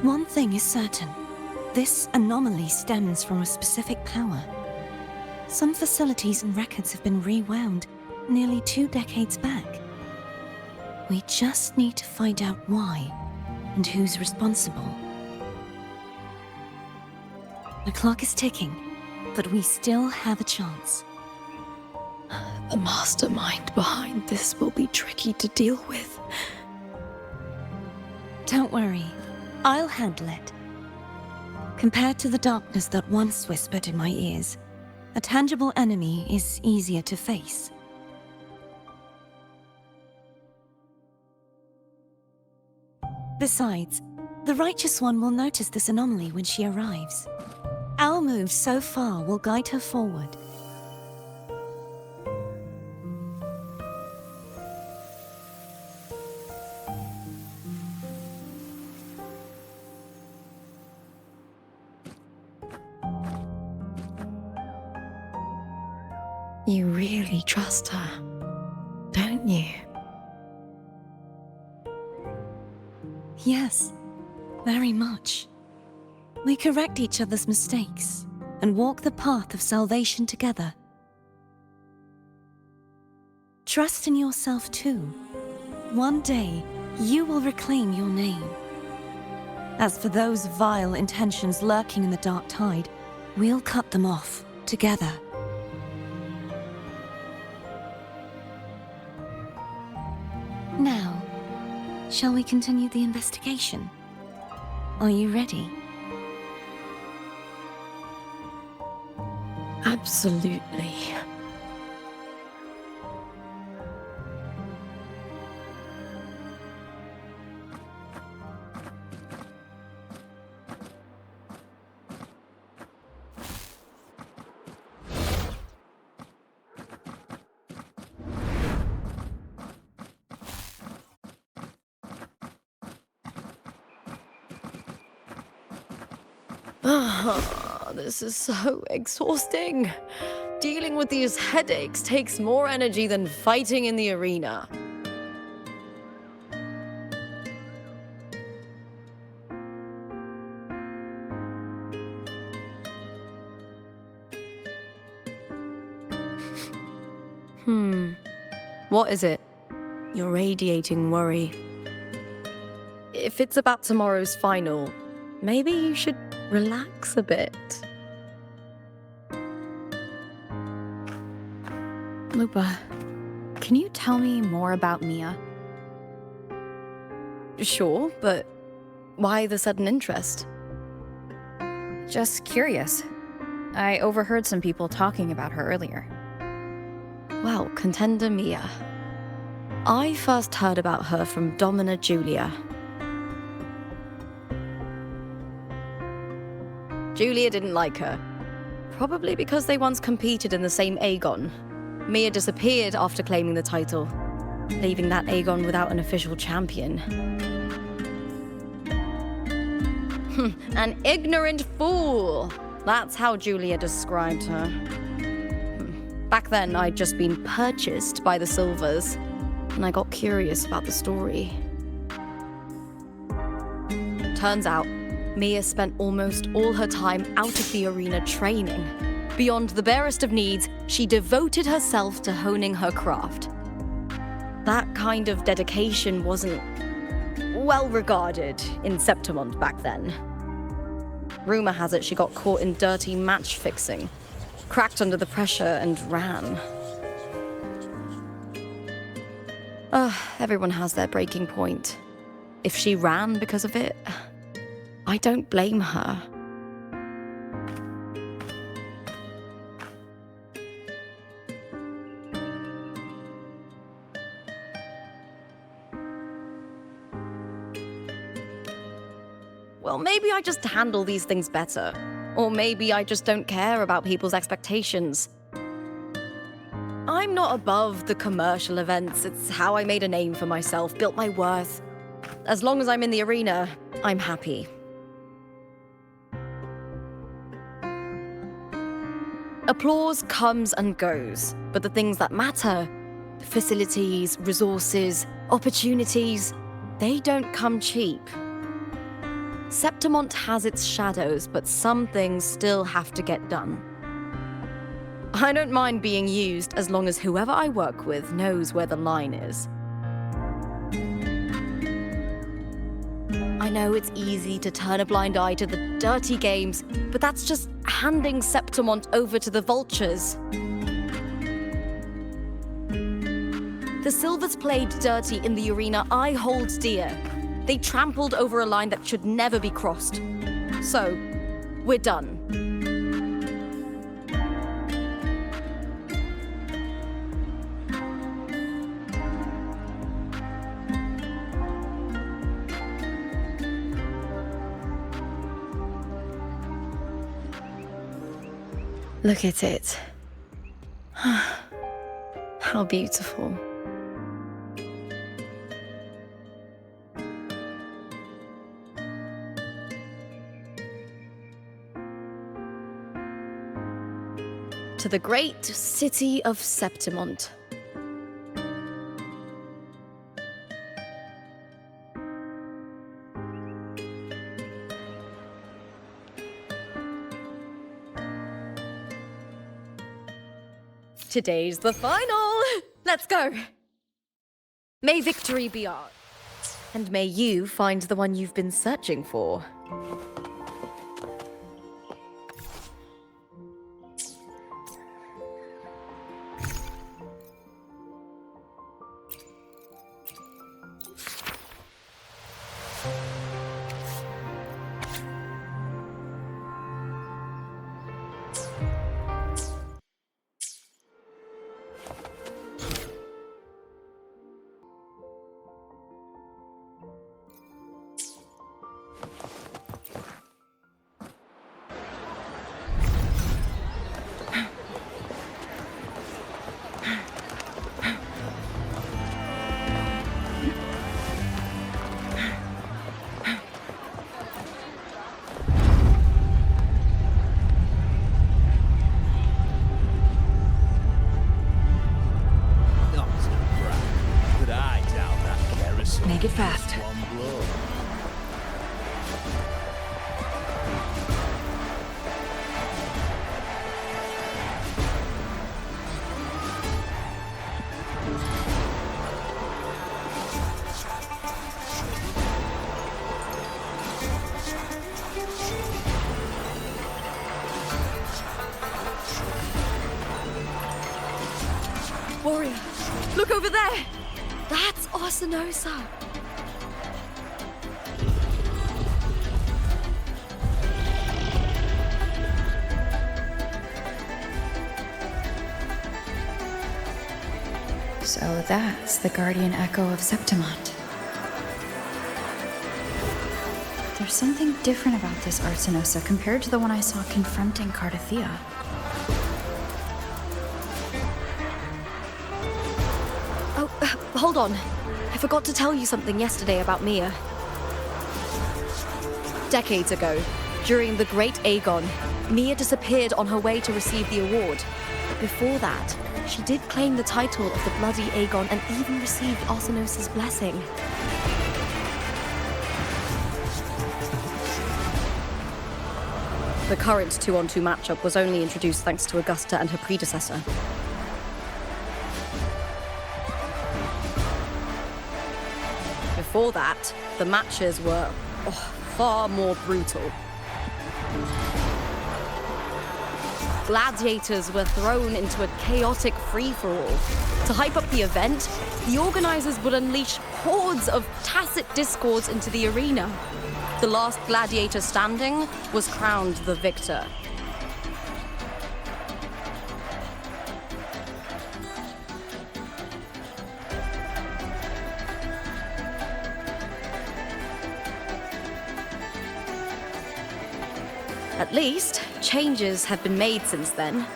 E: One thing is certain. This anomaly stems from a specific power. Some facilities and records have been rewound nearly 2 decades back. We just need to find out why and who's responsible. The clock is ticking, but we still have a chance.
F: The mastermind behind this will be tricky to deal with.
E: Don't worry, I'll handle it. Compared to the darkness that once whispered in my ears, a tangible enemy is easier to face. Besides, the Righteous One will notice this anomaly when she arrives. Our move so far will guide her forward.
K: You really trust her, don't you?
E: Yes, very much. We correct each other's mistakes and walk the path of salvation together. Trust in yourself too. One day, you will reclaim your name. As for those vile intentions lurking in the dark tide, we'll cut them off together. Now, shall we continue the investigation? Are you ready?
K: Absolutely. This is so exhausting. Dealing with these headaches takes more energy than fighting in the arena. What is it? You're radiating worry. If it's about tomorrow's final, maybe you should relax a bit.
A: Lupa, can you tell me more about Mia?
K: Sure, but why the sudden interest?
A: Just curious. I overheard some people talking about her earlier.
K: Well, contender Mia. I first heard about her from Domina Julia. Julia didn't like her. Probably because they once competed in the same Aegon. Mia disappeared after claiming the title, leaving that Aegon without an official champion. An ignorant fool! That's how Julia described her. Back then, I'd just been purchased by the Silvers, and I got curious about the story. Turns out, Mia spent almost all her time out of the arena training. Beyond the barest of needs, she devoted herself to honing her craft. That kind of dedication wasn't well regarded in Septimont back then. Rumor has it she got caught in dirty match fixing, cracked under the pressure and ran. Everyone has their breaking point. If she ran because of it, I don't blame her. Well, maybe I just handle these things better. Or maybe I just don't care about people's expectations. I'm not above the commercial events. It's how I made a name for myself, built my worth. As long as I'm in the arena, I'm happy. Applause comes and goes, but the things that matter, facilities, resources, opportunities, they don't come cheap. Septimont has its shadows, but some things still have to get done. I don't mind being used as long as whoever I work with knows where the line is. I know it's easy to turn a blind eye to the dirty games, but that's just handing Septimont over to the vultures. The Silvers played dirty in the arena I hold dear. They trampled over a line that should never be crossed. So,
F: we're done.
K: Look at it. How beautiful.
F: To the great city of Septimont. Today's the final! Let's go! May victory be ours.
K: And may you find the one you've been searching for.
I: Make it fast.
F: Warrior, look over there! That's Arsinosa!
A: So that's the guardian echo of Septimont. There's something different about this Arsinosa compared to the one I saw confronting Cardathea.
F: Oh, hold on. I forgot to tell you something yesterday about Mia. Decades ago, during the Great Aegon, Mia disappeared on her way to receive the award. But before that, she did claim the title of the Bloody Aegon and even received Arsinosa's blessing. The current 2-on-2 matchup was only introduced thanks to Augusta and her predecessor. Before that, the matches were far more brutal. Gladiators were thrown into a chaotic free-for-all. To hype up the event, the organizers would unleash hordes of tacit discords into the arena. The last gladiator standing was crowned the victor. At least, changes have been made since then.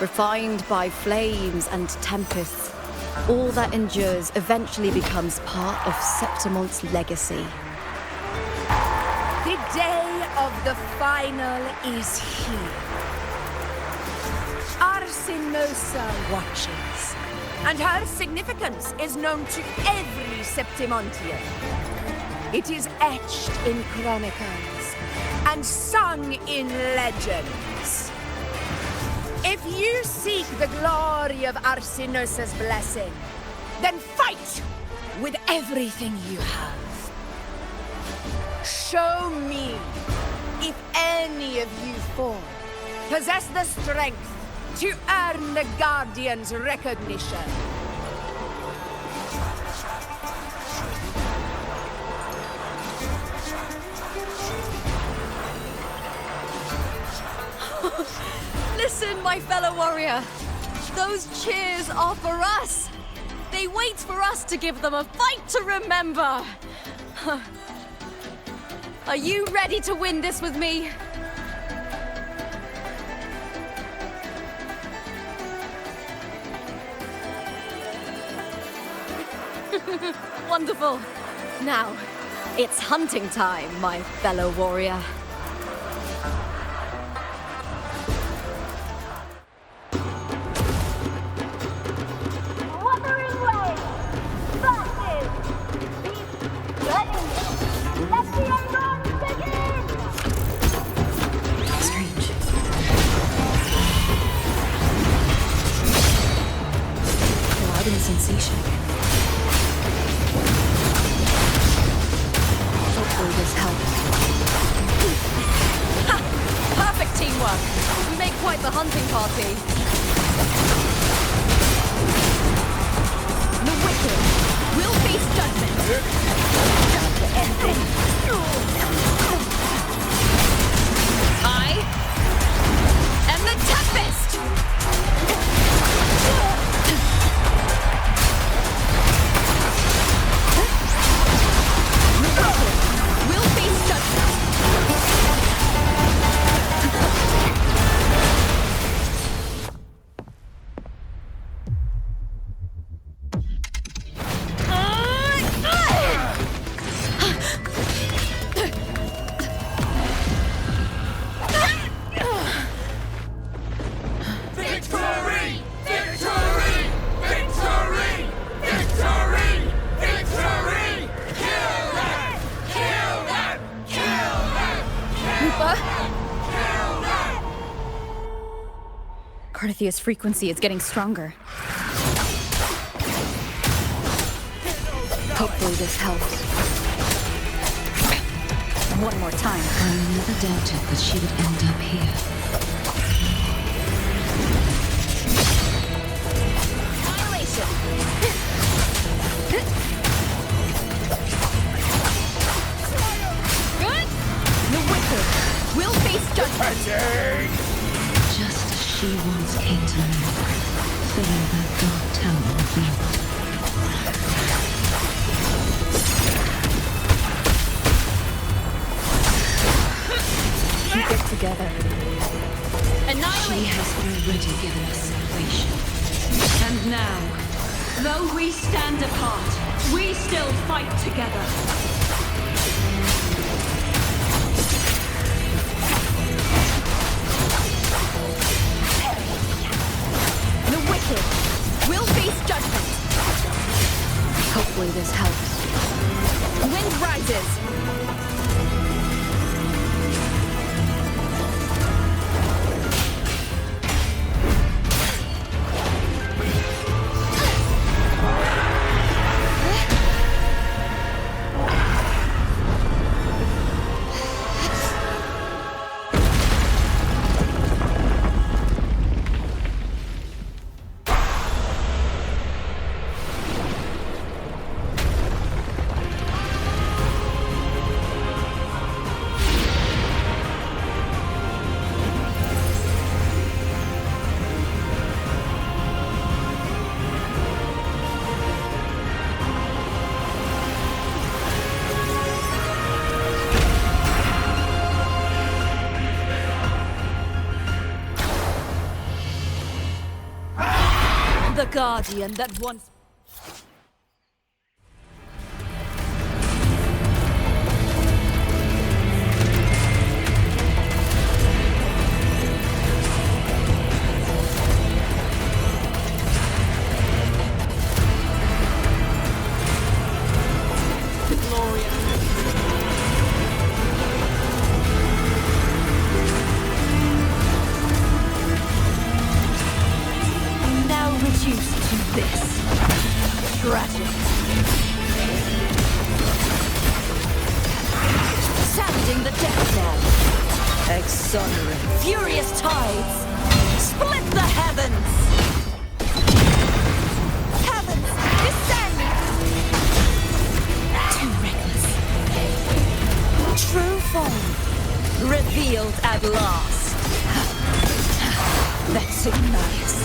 F: Refined by flames and tempests, all that endures eventually becomes part of Septimont's legacy.
T: The day of the final is here. Arsinosa watches, and her significance is known to every Septimontian. It is etched in chronicles and sung in legends. If you seek the glory of Arsinosa's blessing, then fight with everything you have. Show me if any of you four possess the strength to earn the Guardian's recognition.
F: warrior! Those cheers are for us! They wait for us to give them a fight to remember! Are you ready to win this with me? Wonderful. Now, it's hunting time, my fellow warrior.
P: Wuthering Waves versus Beast Ready. Let the Aegon begin!
A: Strange. Allowed in sensation again. Hopefully this helps.
F: Ha! Perfect teamwork! We make quite the hunting party. The wicked will face judgment. Time to end this. I am the Tempest! The wicked will face judgment.
P: Victory! Victory! Victory! Victory! Victory! Kill them! Kill them! Kill them!
A: Lupa?
P: Kill them!
A: Carthia's frequency is getting stronger. Hopefully this helps. One more time.
E: I never doubted that she would end up here.
F: Annihilation! Good? The wicked will face judgment.
E: Just as she once came to me, filling that dark tower with light.
A: Keep it together.
E: She has already given us salvation. And now, though we stand apart, we still fight together.
F: The wicked will face judgment.
A: Hopefully this helps.
F: Wind rises. The guardian that once... Now reduced to this. Tragic. Sounding the death knell. Exonerate. Furious tides. Split the heavens. Heavens, descend.
E: Too reckless.
F: True form. Revealed at last.
E: Vexing Marius.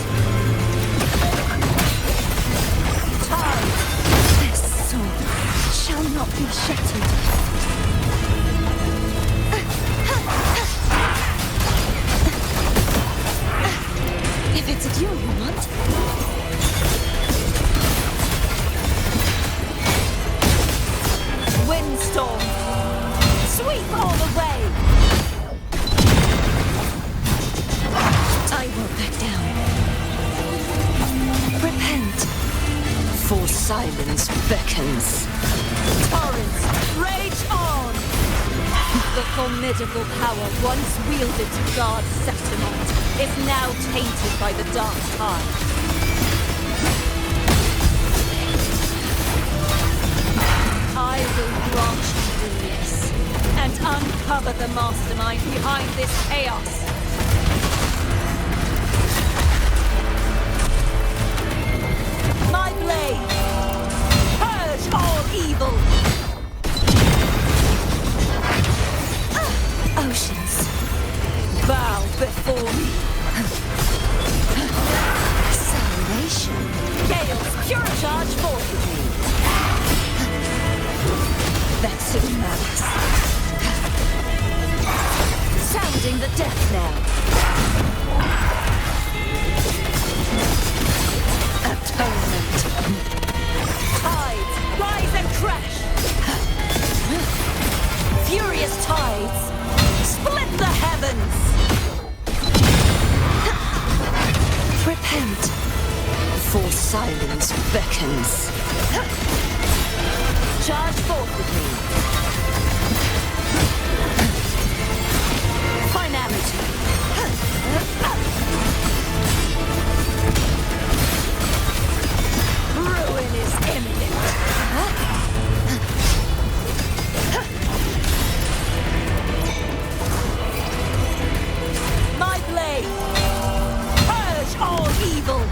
E: Time! This sword shall not be shattered. If it's a duel you want. Windstorm! Sweep all the way! I won't back down. Repent. For silence beckons. Torrents, rage on! The formidable power once wielded to guard Septimont is now tainted by the dark tide. I will grant you release and uncover the mastermind behind this chaos. My blade! Purge all evil! Oceans, bow before me. Salvation. Gales, pure charge forth with me. Vexing malice. Sounding the death knell. Atonement. Tides, rise and crash. Furious tides, split the heavens. Repent, for silence beckons. Charge forth with me. Finality. Ruin is imminent. My blade! Purge all evil!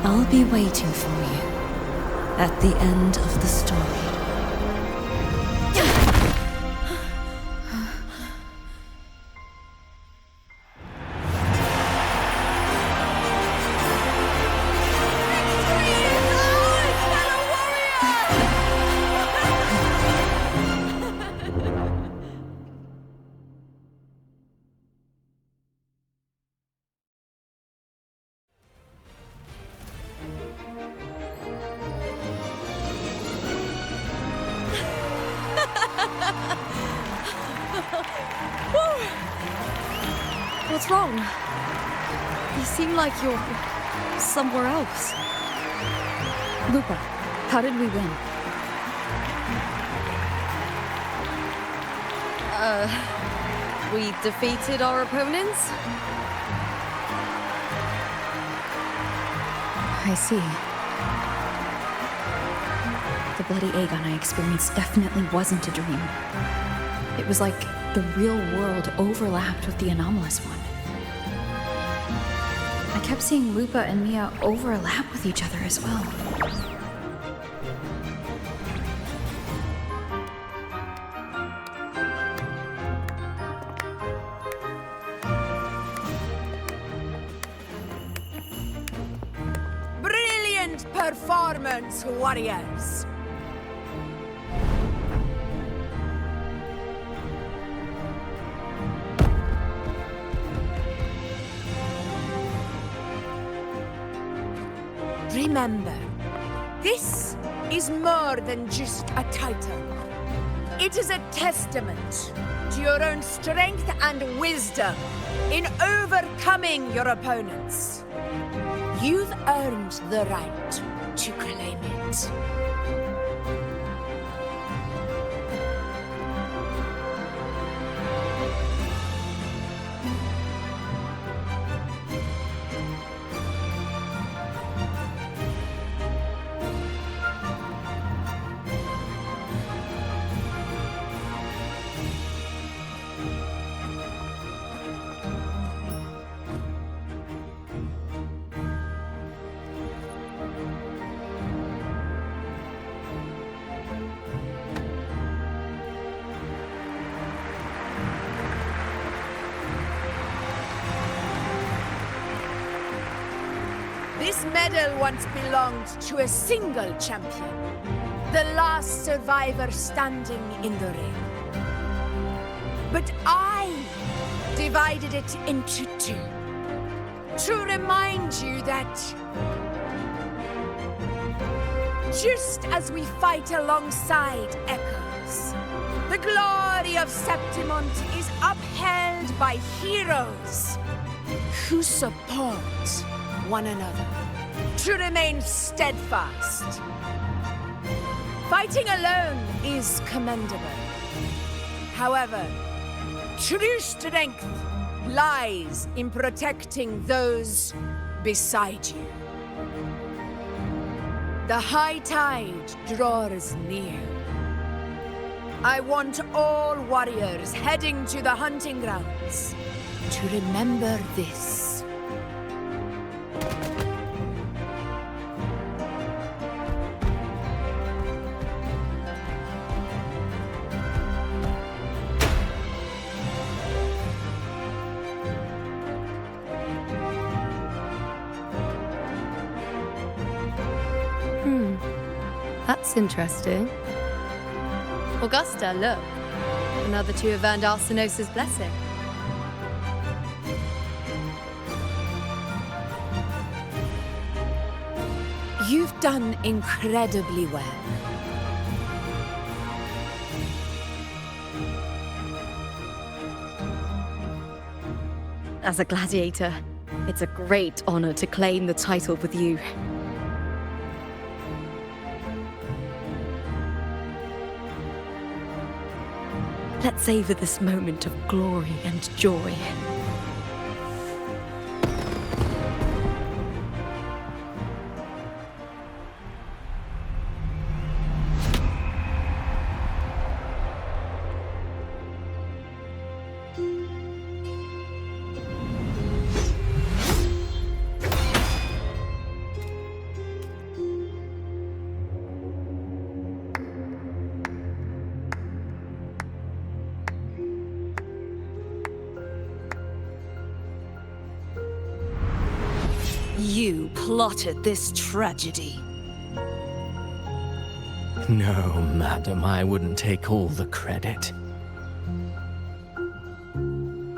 E: I'll be waiting for you at the end of the story.
F: What's wrong? You seem like you're somewhere else.
A: Lupa, how did we win?
F: We defeated our opponents?
A: I see. The bloody Aegon I experienced definitely wasn't a dream. It was like the real world overlapped with the anomalous one. I kept seeing Lupa and Mia overlap with each other as well.
T: Excellent performance, warriors! Remember, this is more than just a title. It is a testament to your own strength and wisdom in overcoming your opponents. You've earned the right to claim it. This medal once belonged to a single champion, the last survivor standing in the ring. But I divided it into two, to remind you that just as we fight alongside echoes, the glory of Septimont is upheld by heroes who support one another, to remain steadfast. Fighting alone is commendable. However, true strength lies in protecting those beside you. The high tide draws near. I want all warriors heading to the hunting grounds to remember this.
U: That's interesting. Augusta, look. Another two have earned Arsenos' blessing.
T: You've done incredibly well.
F: As a gladiator, it's a great honor to claim the title with you. Let's savor this moment of glory and joy. You plotted this tragedy.
M: No, madam, I wouldn't take all the credit.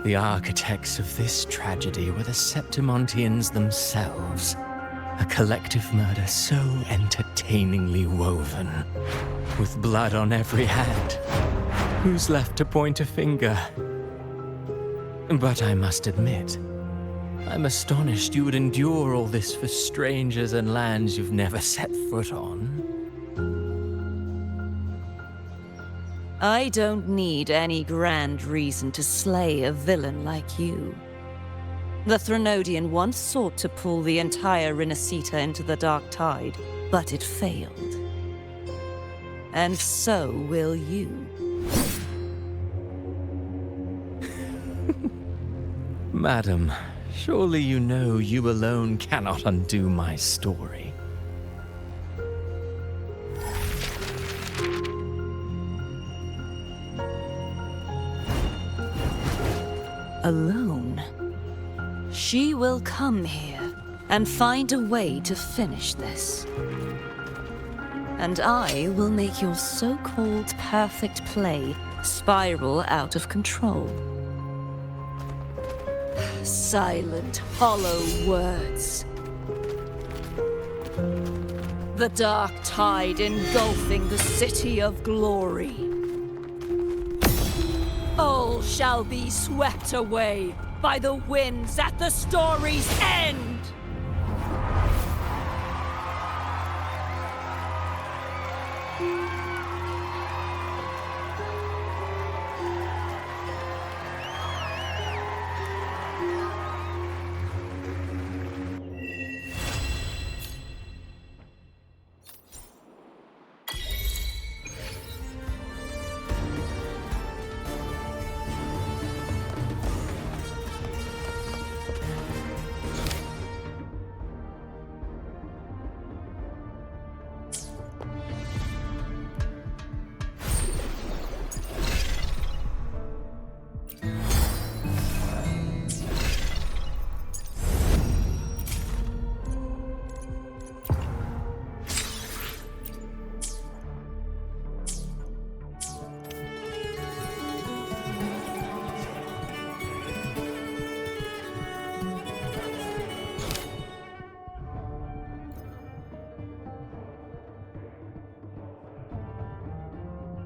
M: The architects of this tragedy were the Septimontians themselves. A collective murder so entertainingly woven, with blood on every hand. Who's left to point a finger? But I must admit, I'm astonished you would endure all this for strangers and lands you've never set foot on.
E: I don't need any grand reason to slay a villain like you. The Threnodian once sought to pull the entire Renacita into the Dark Tide, but it failed. And so will you.
M: Madam, surely you know you alone cannot undo my story.
E: Alone? She will come here, and find a way to finish this. And I will make your so-called perfect play spiral out of control. Silent, hollow words. The dark tide engulfing the city of glory. All shall be swept away by the winds at the story's end!